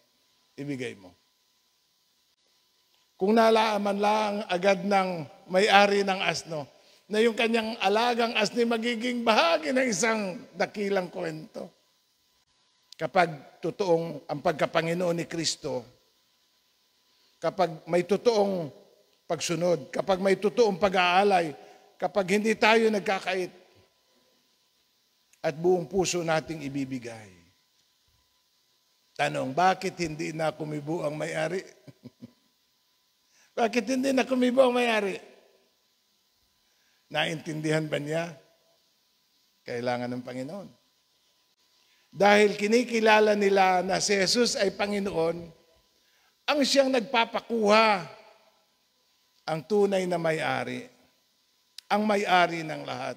Ibigay mo. Kung nalaman lang agad ng may-ari ng asno, na yung kanyang alagang asno magiging bahagi ng isang dakilang kwento. Kapag totoong ang pagkapanginoon ni Kristo, kapag may totoong pagsunod, kapag may totoong pag-aalay, kapag hindi tayo nagkakait at buong puso nating ibibigay. Tanong, bakit hindi na kumibo ang may-ari? Bakit hindi na kumibo ang may-ari? Naintindihan ba niya? Kailangan ng Panginoon. Dahil kinikilala nila na si Jesus ay Panginoon, ang siyang nagpapakuha ang tunay na may-ari, ang may-ari ng lahat.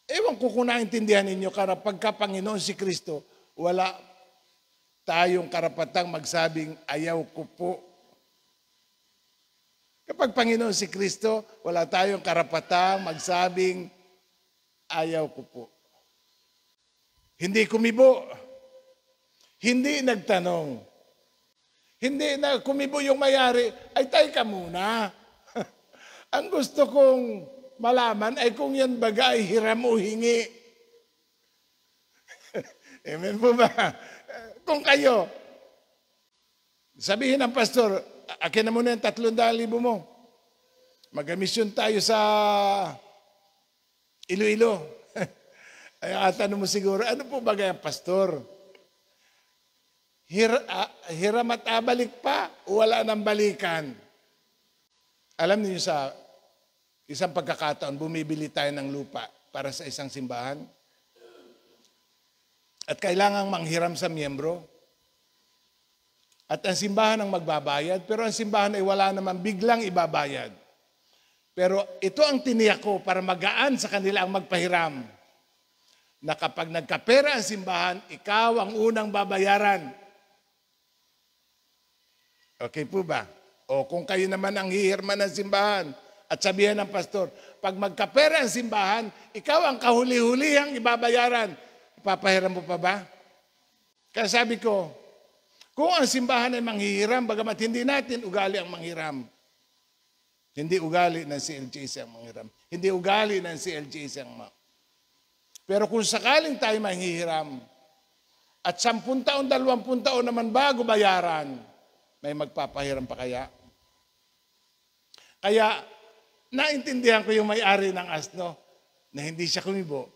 Ewan ko kung naintindihan ninyo, pagka Panginoon si Kristo, wala tayong karapatang magsabing ayaw ko po. Kapag Panginoon si Kristo, wala tayong karapatang magsabing ayaw ko po. Hindi kumibo. Hindi nagtanong. Hindi na kumibo yung may-ari, ay tay ka muna. Ang gusto kong malaman ay kung yan baga ay hiram o hingi. Amen po ba? Kung kayo, sabihin ng pastor, akin na muna yung 300,000 mo. Mag-amisyon tayo sa Iloilo. Ay, tanong mo siguro, ano po ba ganyan, pastor? Hiram at abalik pa, o wala nang balikan? Alam niyo sa isang pagkakataon, bumibili tayo ng lupa para sa isang simbahan. At kailangang manghiram sa miyembro. At ang simbahan ang magbabayad, pero ang simbahan ay wala naman biglang ibabayad. Pero ito ang tiniyak ko para magaan sa kanila ang magpahiram. Na kapag nagkapera ang simbahan, ikaw ang unang babayaran. Okay po ba? O kung kayo naman ang hihirma ng simbahan at sabihan ng pastor, pag magkapera ang simbahan, ikaw ang kahuli-hulihang ibabayaran. Papahiram mo pa ba? Kaya sabi ko, kung ang simbahan ay manghihiram, bagamat hindi natin ugali ang manghiram. Hindi ugali ng CLGC ang manghiram. Hindi ugali ng CLGC ang Pero kung sakaling tayo manghihiram, at 10 taon, 20 taon naman bago bayaran, may magpapahiram pa kaya? Kaya, naintindihan ko yung may-ari ng asno na hindi siya kumibo,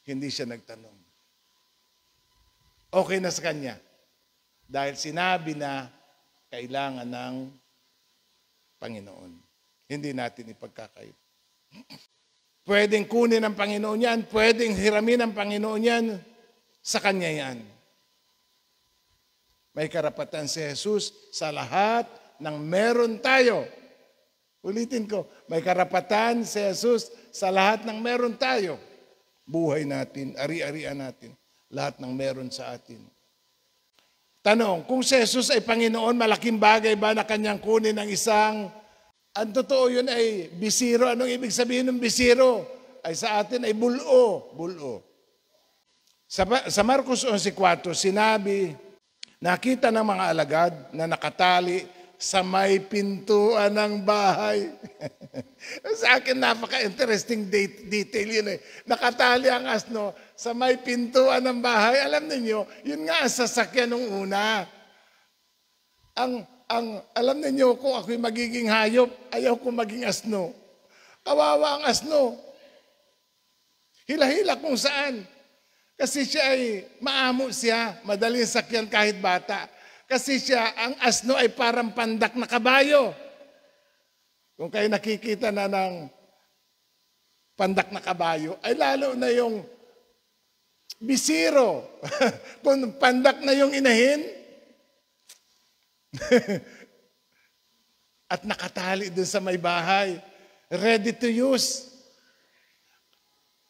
hindi siya nagtanong. Okay na sa kanya. Dahil sinabi na kailangan ng Panginoon. Hindi natin ipagkakait. Pwedeng kunin ng Panginoon yan, pwedeng hiramin ng Panginoon yan, sa Kanya yan. May karapatan si Jesus sa lahat ng meron tayo. Ulitin ko, may karapatan si Jesus sa lahat ng meron tayo. Buhay natin, ari-arian natin, lahat ng meron sa atin. Tanong, kung si Jesus ay Panginoon, malaking bagay ba na Kanyang kunin ng isang, ang totoo yun ay bisiro. Anong ibig sabihin ng bisiro? Ay sa atin ay bulo. Bulo. Sa Marcos 11:4, sinabi, nakita ng mga alagad na nakatali sa may pintuan ng bahay. Sa akin, napaka-interesting detail yun eh. Nakatali ang asno sa may pintuan ng bahay. Alam niyo, yun nga ang sasakyan nung una. Alam niyo, kung ako'y magiging hayop, ayaw ko maging asno. Kawawa ang asno. Hila-hila kung saan. Kasi siya ay maamo siya, madaling sakyan kahit bata. Kasi siya, ang asno ay parang pandak na kabayo. Kung kayo nakikita na ng pandak na kabayo, ay lalo na yung bisiro. Kung pandak na yung inahin, at nakatali dun sa may bahay, ready to use.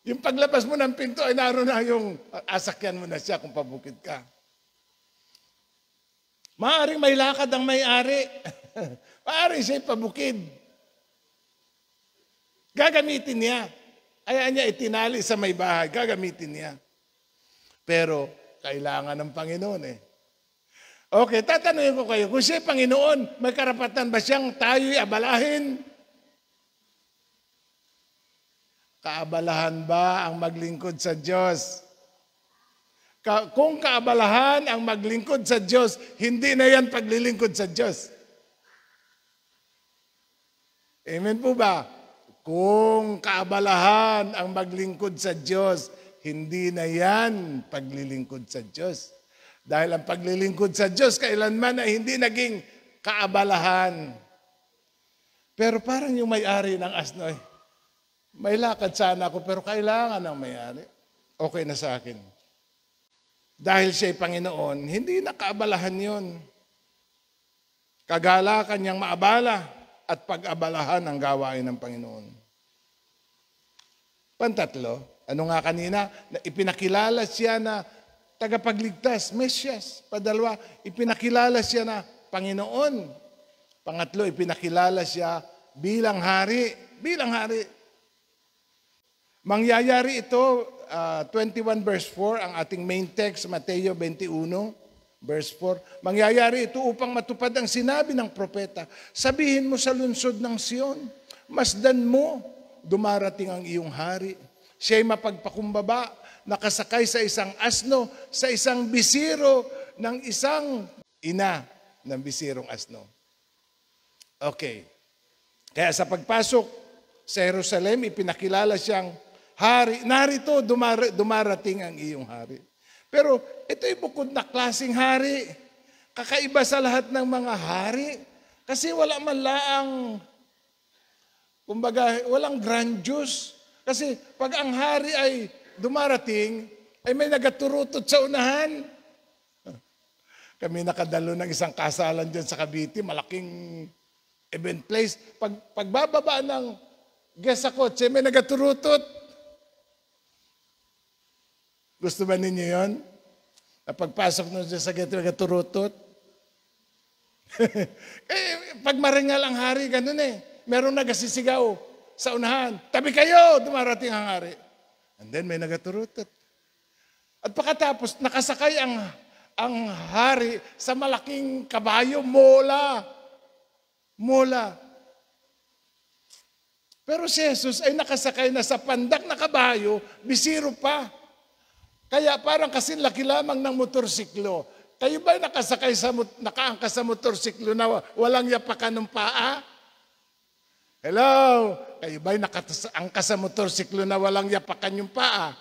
Yung paglabas mo ng pinto ay naroon na yung asakyan mo na siya kung pabukid ka. Maaring may lakad ang may-ari. Maaring siya'y pabukid. Gagamitin niya. Kaya niya itinali sa may bahay. Gagamitin niya. Pero kailangan ng Panginoon eh. Okay, tatanungin ko kayo, kung siya'y Panginoon, may karapatan ba siyang tayo'y abalahin? Kaabalahan ba ang maglingkod sa Diyos? Kung kaabalahan ang maglingkod sa Diyos, hindi na yan paglilingkod sa Diyos. Amen po ba? Kung kaabalahan ang maglingkod sa Diyos, hindi na yan paglilingkod sa Diyos. Dahil ang paglilingkod sa Diyos, kailanman ay hindi naging kaabalahan. Pero parang yung may-ari ng asno, may lakad sana ako, pero kailangan ng may-ari. Okay na sa akin. Dahil siya'y Panginoon, hindi nakaabalahan yun. Kagalakan niyang maabala at pag-abalahan ang gawain ng Panginoon. Pantatlo, ano nga kanina? Ipinakilala siya na tagapagligtas, Mesyas. Padalwa, ipinakilala siya na Panginoon. Pangatlo, ipinakilala siya bilang hari. Bilang hari. Mangyayari ito, 21 verse 4, ang ating main text, Mateo 21, verse 4. Mangyayari ito upang matupad ang sinabi ng propeta. Sabihin mo sa lungsod ng Sion, masdan mo, dumarating ang iyong hari. Siya'y mapagpakumbaba, nakasakay sa isang asno, sa isang bisiro ng isang ina ng bisirong asno. Okay. Kaya sa pagpasok sa Jerusalem, ipinakilala siyang hari. Narito, dumarating ang iyong hari. Pero ito'y bukod na klaseng hari. Kakaiba sa lahat ng mga hari. Kasi wala man laang, kumbaga, walang grandiose. Kasi pag ang hari ay dumarating, ay may nagaturutot sa unahan. Kami nakadalo ng isang kasalan dyan sa Cavite, malaking event place. Pagbababa ng guest sa kotse, may nagaturutot. Gusto ba ninyo yun? Na pagpasok nyo sa gate, may nagaturutot? Pag maringal ang hari, ganun eh. Merong nagasisigaw sa unahan. Tabi kayo, dumarating ang hari. And then may nagaturutot. At pagkatapos, nakasakay ang hari sa malaking kabayo, mola. Pero si Jesus ay nakasakay na sa pandak na kabayo, bisiro pa. Kaya parang kasing laki lamang ng motorsiklo. Kayo ba'y nakaangkas sa motorsiklo na walang yapakan ng paa? Hello? Kayo ba'y nakaangkas sa motorsiklo na walang yapakan yung paa?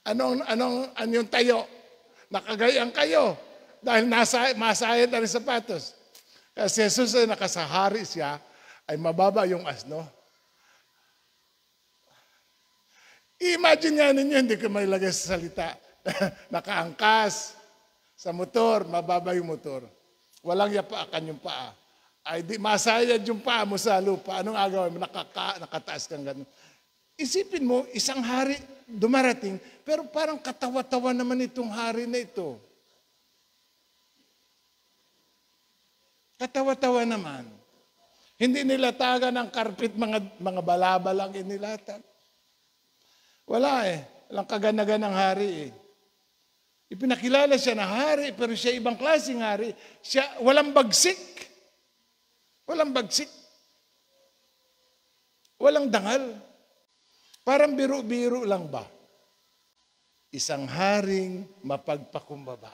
Anong tayo? Nakagayang kayo dahil masayad na rin sapatos. Kasi Jesus ay nakasahari siya, ay mababa yung asno. Imagine nga ninyo, hindi ko may lagay sa salita. Nakaangkas sa motor, mababa yung motor. Walang yapakan yung paa. Ay di masayad yung paa mo sa lupa. Anong agawin mo? Nakataas kang gano'n. Isipin mo, isang hari dumarating, pero parang katawa-tawa naman itong hari na ito. Katawa-tawa naman. Hindi nilatagan ng karpet, mga balaba lang inilatag. Wala eh. Walang kaganagan ng hari eh. Ipinakilala siya na hari, pero siya ibang klaseng hari. Siya walang bagsik. Walang bagsik. Walang dangal. Parang biro-biro lang ba? Isang haring mapagpakumbaba.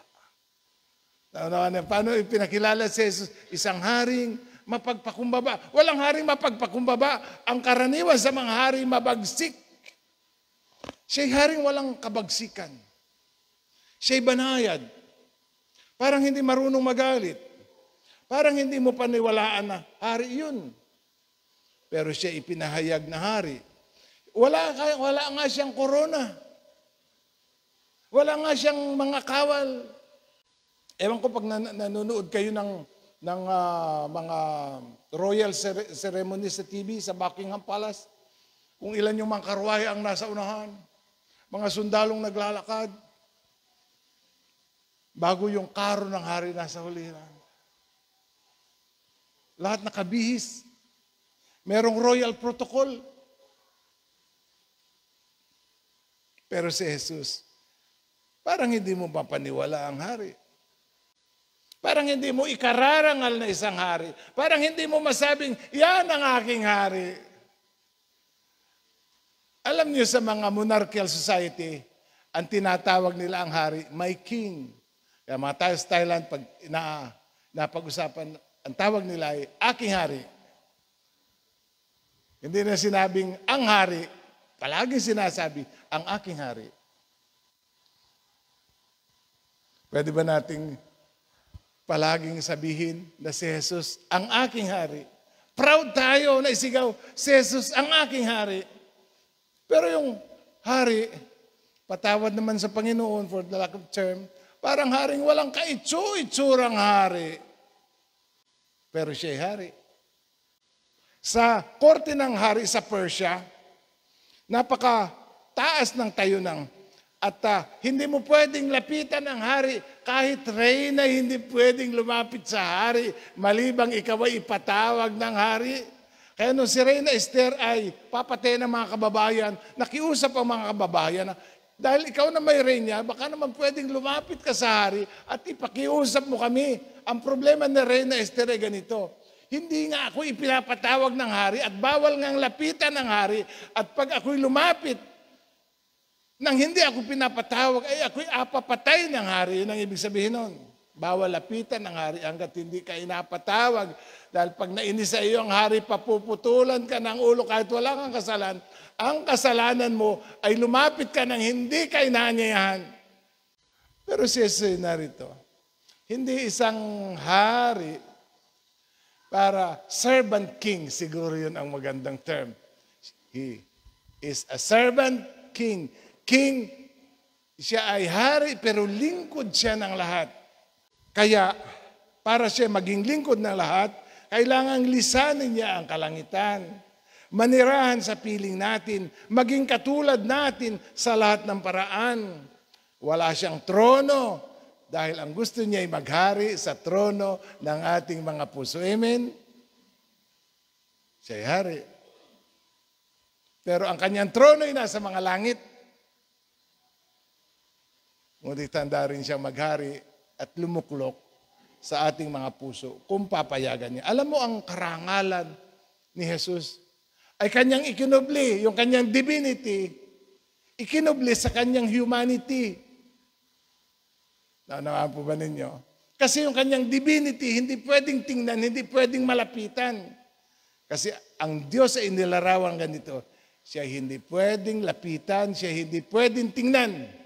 Paano ipinakilala si Jesus? Isang haring mapagpakumbaba. Walang haring mapagpakumbaba. Ang karaniwan sa mga haring mabagsik. Siya'y haring walang kabagsikan. Siya'y banayad. Parang hindi marunong magalit. Parang hindi mo paniwalaan na hari yun. Pero siya ipinahayag na hari. Wala nga siyang korona. Wala nga siyang mga kawal. Ewan ko pag nanonood kayo ng mga royal ceremony sa TV, sa Buckingham Palace, kung ilan yung mga karwahe ang nasa unahan, mga sundalong naglalakad, bago yung karo ng hari nasa hulihan. Lahat nakabihis. Merong royal protocol. Pero si Jesus, parang hindi mo mapaniwala ang hari. Parang hindi mo ikararangal na isang hari. Parang hindi mo masabing, yan ang aking hari. Alam niyo sa mga monarchical society, ang tinatawag nila ang hari, my king. Kaya mga tayo sa Thailand, pag napag-usapan, ang tawag nila ay aking hari. Hindi na sinabing ang hari, palaging sinasabi, ang aking hari. Pwede ba nating palaging sabihin na si Jesus ang aking hari? Proud tayo na isigaw, si Jesus ang aking hari. Pero yung hari, patawad naman sa Panginoon for the lack of term, parang haring walang kaitsurang hari. Pero siya'y hari. Sa korte ng hari sa Persia, napaka-taas ng tayunan. At hindi mo pwedeng lapitan ang hari. Kahit reyna, hindi pwedeng lumapit sa hari. Malibang ikaw ay ipatawag ng hari. Kaya nung si Reyna Esther ay papatay ng mga kababayan, nakiusap ang mga kababayan na dahil ikaw na may reyna, baka naman pwedeng lumapit ka sa hari at ipakiusap mo kami. Ang problema ni Reyna Esther ay ganito. Hindi nga ako ipinapatawag ng hari at bawal ngang lapitan ng hari at pag ako'y lumapit nang hindi ako pinapatawag ay ako'y apapatay ng hari. Yun ang ibig sabihin nun. Bawal lapitan ang hari hanggat hindi ka inapatawag. Dahil pag nainis sa iyo ang hari, papuputulan ka ng ulo kahit wala kang kasalanan. Ang kasalanan mo ay lumapit ka ng hindi ka inaanyayahan. Pero si Jesus narito, hindi isang hari para servant king, siguro yun ang magandang term. He is a servant king. King, siya ay hari pero lingkod siya ng lahat. Kaya para siya maging lingkod ng lahat, kailangang lisanin niya ang kalangitan. Manirahan sa piling natin, maging katulad natin sa lahat ng paraan. Wala siyang trono dahil ang gusto niya ay maghari sa trono ng ating mga puso. Amen? Siya ay hari. Pero ang kanyang trono ay nasa mga langit. Ngunit tanda rin siyang maghari at lumuklok sa ating mga puso kung papayagan niya. Alam mo ang karangalan ni Jesus ay kanyang ikinubli, yung kanyang divinity, ikinubli sa kanyang humanity. Naunawaan po ba ninyo? Kasi yung kanyang divinity, hindi pwedeng tingnan, hindi pwedeng malapitan. Kasi ang Diyos ay nilarawan ganito. Siya hindi pwedeng lapitan, siya hindi pwedeng tingnan.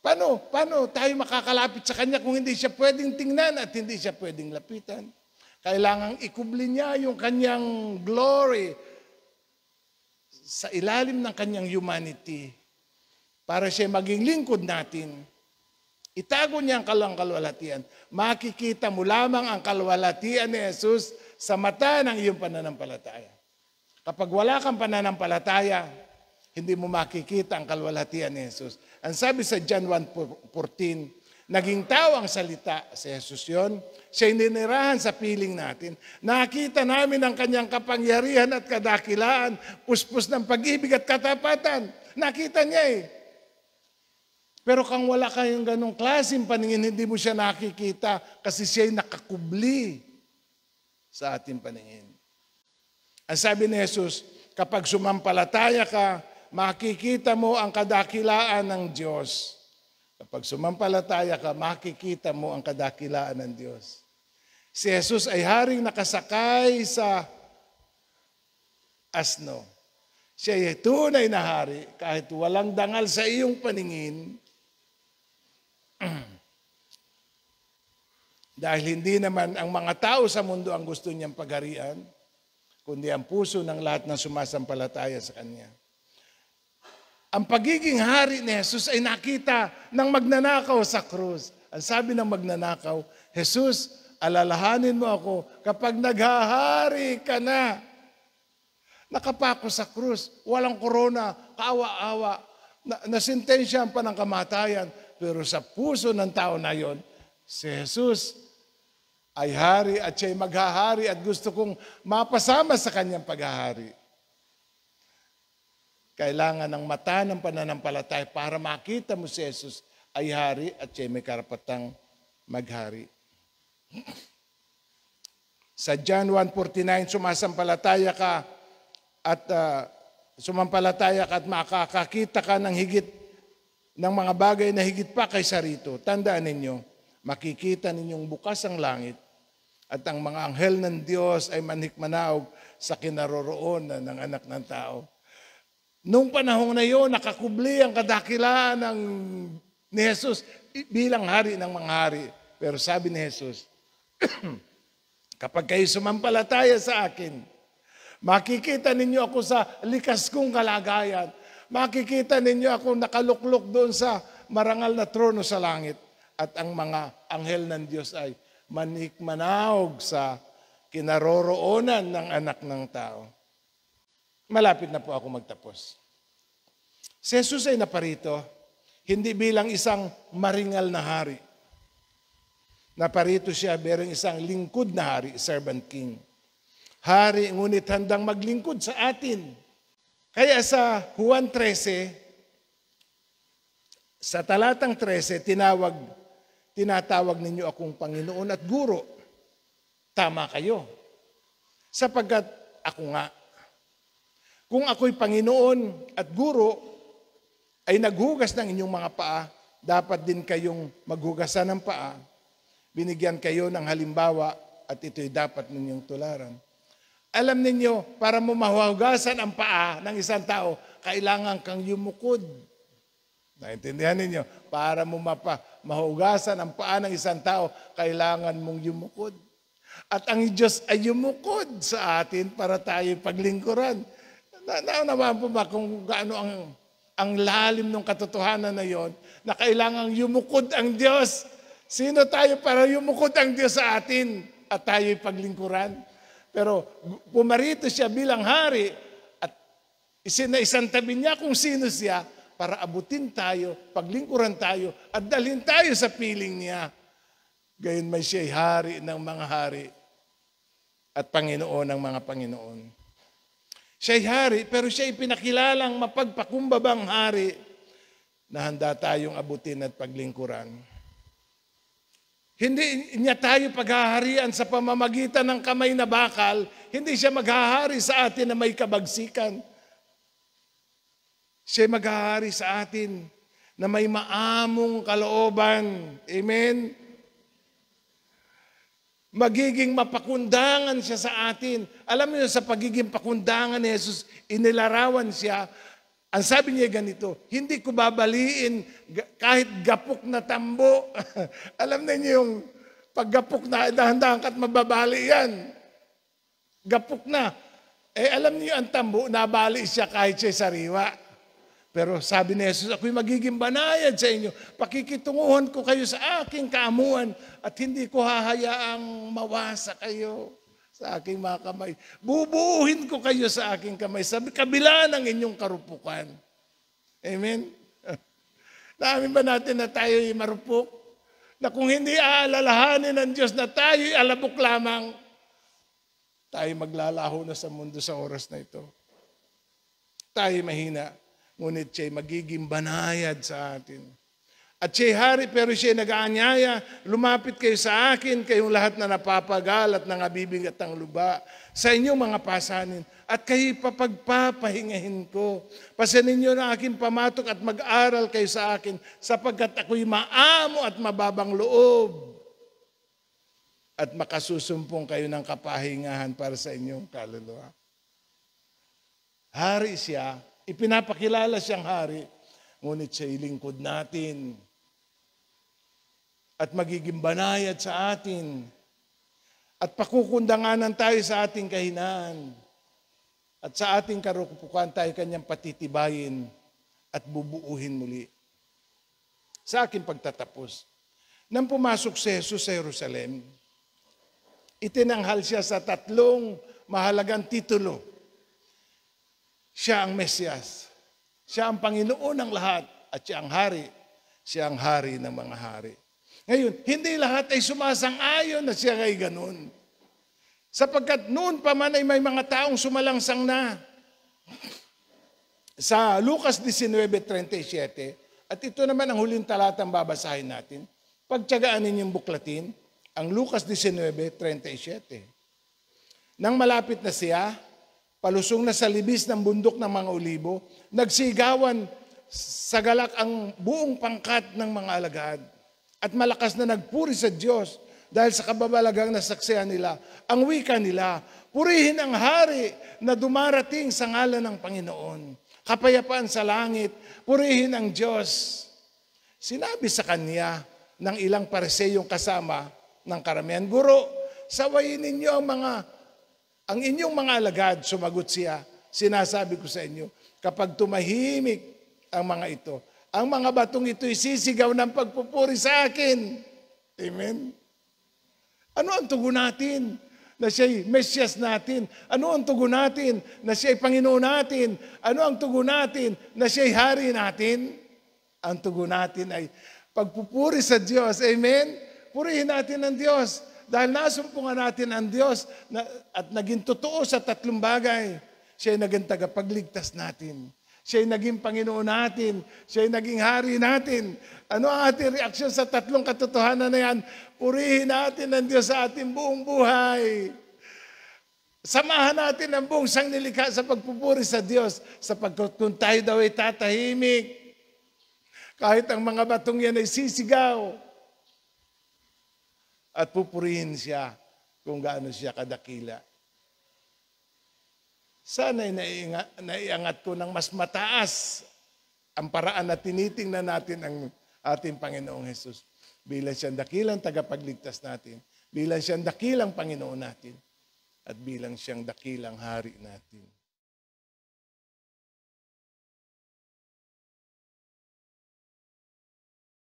Paano tayo makakalapit sa Kanya kung hindi siya pwedeng tingnan at hindi siya pwedeng lapitan? Kailangang ikubli niya yung Kanyang glory sa ilalim ng Kanyang humanity para siya maging lingkod natin. Itago niya ang kalwalhatian. Makikita mo lamang ang kalwalhatian ni Jesus sa mata ng iyong pananampalataya. Kapag wala kang pananampalataya, hindi mo makikita ang kalwalhatian ni Jesus. Ang sabi sa John 1:14, naging tao ang salita si Jesus yon. Siya ninirahan sa piling natin. Nakita namin ang kanyang kapangyarihan at kadakilaan, puspos ng pag-ibig at katapatan. Nakita niya eh. Pero kung wala kayong ganong klaseng paningin, hindi mo siya nakikita kasi siya'y nakakubli sa ating paningin. Ang sabi ni Jesus, kapag sumampalataya ka, makikita mo ang kadakilaan ng Diyos. Kapag sumampalataya ka, makikita mo ang kadakilaan ng Diyos. Si Jesus ay haring nakasakay sa asno. Siya ay tunay na hari, kahit walang dangal sa iyong paningin, dahil hindi naman ang mga tao sa mundo ang gusto niyang pagharian, kundi ang puso ng lahat ng sumasampalataya sa Kanya. Ang pagiging hari ni Jesus ay nakita ng magnanakaw sa krus. Ang sabi ng magnanakaw, Jesus, alalahanin mo ako kapag naghahari ka na. Nakapako sa krus, walang korona, kaawa-awa, nasintensyahan pa ng kamatayan. Pero sa puso ng tao na yon, si Jesus ay hari at siya'y maghahari at gusto kong mapasama sa kanyang paghahari. Kailangan ng mata ng pananampalataya para makita mo si Jesus ay hari at siya'y may karapatang maghari. Sa John 1:49, sumampalataya ka at makakakita ka ng higit ng mga bagay na higit pa kaysa rito. Tandaan ninyo, makikita ninyong bukas ang langit at ang mga anghel ng Diyos ay manikmanaog sa kinaroroonan ng anak ng tao. Noong panahon na iyon, nakakubli ang kadakilaan ni Jesus bilang hari ng mga hari. Pero sabi ni Jesus, kapag kayo sumampalataya sa akin, makikita ninyo ako sa likas kong kalagayan. Makikita ninyo ako nakaluklok doon sa marangal na trono sa langit. At ang mga anghel ng Diyos ay manikmanaog sa kinaroroonan ng anak ng tao. Malapit na po ako magtapos. Si Jesus ay naparito, hindi bilang isang maringal na hari. Naparito siya bilang isang lingkod na hari, servant king. Hari, ngunit handang maglingkod sa atin. Kaya sa Juan 13, sa talatang 13, tinatawag ninyo akong Panginoon at Guro. Tama kayo. Sapagkat ako nga. Kung ako'y Panginoon at Guro, ay naghugas ng inyong mga paa, dapat din kayong maghugasan ng paa. binigyan kayo ng halimbawa at ito'y dapat ninyong tularan. Alam ninyo, para mo mahugasan ang paa ng isang tao, kailangan kang yumukod. Naintindihan ninyo? Para mo mahugasan ang paa ng isang tao, kailangan mong yumukod. At ang Diyos ay yumukod sa atin para tayo paglingkuran. Naunawaan po ba kung gaano ang lalim ng katotohanan na yon, na kailangang yumukod ang Diyos? Sino tayo para yumukod ang Diyos sa atin at tayo'y paglingkuran? Pero pumarito siya bilang hari at isinaisantabi niya kung sino siya para abutin tayo, paglingkuran tayo, at dalhin tayo sa piling niya. Gayon may siya'y hari ng mga hari at Panginoon ng mga Panginoon. Siya'y hari, pero siya'y pinakilalang mapagpakumbabang hari na handa tayong abutin at paglingkuran. Hindi niya tayo paghaharian sa pamamagitan ng kamay na bakal. Hindi siya maghahari sa atin na may kabagsikan. Siya maghahari sa atin na may maamong kalooban. Amen? Magiging mapakundangan siya sa atin. Alam niyo, sa pagiging pakundangan ni Jesus, inilarawan siya. Ang sabi niya ganito, hindi ko babaliin kahit gapok na tambo. Alam niyo yung paggapok na, dahan-dahan ka't mababali yan. Gapok na. Alam niyo ang tambo, nabali siya kahit siya sariwa. Pero sabi ni Jesus, ako'y magiging banayad sa inyo. Pakikitunguhan ko kayo sa aking kaamuan at hindi ko hahayaang mawasa kayo sa aking mga kamay. Bubuuhin ko kayo sa aking kamay sa kabila ng inyong karupukan. Amen? Naamin ba natin na tayo'y marupok? Na kung hindi aalalahanin ng Diyos na tayo'y alabok lamang, tayo maglalaho na sa mundo sa oras na ito. Tayo'y mahina. Ngunit siya'y magiging banayad sa atin. At siya'y hari, pero siya'y nag-aanyaya, lumapit kayo sa akin, kayong lahat na napapagal at nangabibigat ang luba, sa inyong mga pasanin, at kayo'y papagpapahingahin ko. Pasanin niyo na aking pamatok at mag-aral kayo sa akin, sapagkat ako'y maamo at mababang loob. At makasusumpong kayo ng kapahingahan para sa inyong kaluluwa. Hari siya, ipinapakilala siyang hari, ngunit siya'y lingkod natin at magiging banayad sa atin at pakukundanganan tayo sa ating kahinaan at sa ating karupukan tayo kanyang patitibayin at bubuuhin muli. Sa aking pagtatapos, nang pumasok si Jesus sa Jerusalem, itinanghal siya sa 3 mahalagang titulo. Siya ang Mesiyas. Siya ang Panginoon ng lahat at siya ang hari. Siya ang hari ng mga hari. Ngayon, hindi lahat ay sumasang-ayon na siya ay ganun. Sapagkat noon pa man ay may mga taong sumalangsang na. Sa Lucas 19:37, at ito naman ang huling talatang babasahin natin, pagtiyagaan ninyong buklatin, ang Lucas 19:37. Nang malapit na siya, palusong na sa libis ng bundok ng mga olibo, nagsigawan sa galak ang buong pangkat ng mga alagad. At malakas na nagpuri sa Diyos dahil sa kababalagang nasaksihan nila. Ang wika nila, purihin ang hari na dumarating sa ngalan ng Panginoon. Kapayapaan sa langit, purihin ang Diyos. Sinabi sa kanya ng ilang pariseyong kasama ng karamihan, Guro, sawayin ninyo ang inyong mga alagad. Sumagot siya, sinasabi ko sa inyo, kapag tumahimik ang mga ito, ang mga batong ito'y sisigaw ng pagpupuri sa akin. Amen? Ano ang tugon natin? Na siya'y Mesiyas natin. Ano ang tugon natin? Na siya'y Panginoon natin. Ano ang tugon natin? Na siya'y hari natin. Ang tugon natin ay pagpupuri sa Diyos. Amen? Purihin natin ang Diyos. Dahil nasumpungan natin ang Diyos at naging totoo sa 3 bagay. Siya'y naging tagapagligtas natin. Siya'y naging Panginoon natin. Siya'y naging hari natin. Ano ang ating reaksyon sa 3 katotohanan na yan? Purihin natin ang Diyos sa ating buong buhay. Samahan natin ang buong sangnilikha sa pagpupuri sa Diyos, sapagkat kung tayo daw ay tatahimik, kahit ang mga batong yan ay sisigaw, at pupurihin siya kung gaano siya kadakila. Sana'y naiangat ko ng mas mataas ang paraan na tinitingnan natin ang ating Panginoong Hesus bilang siyang dakilang tagapagligtas natin, bilang siyang dakilang Panginoon natin, at bilang siyang dakilang hari natin.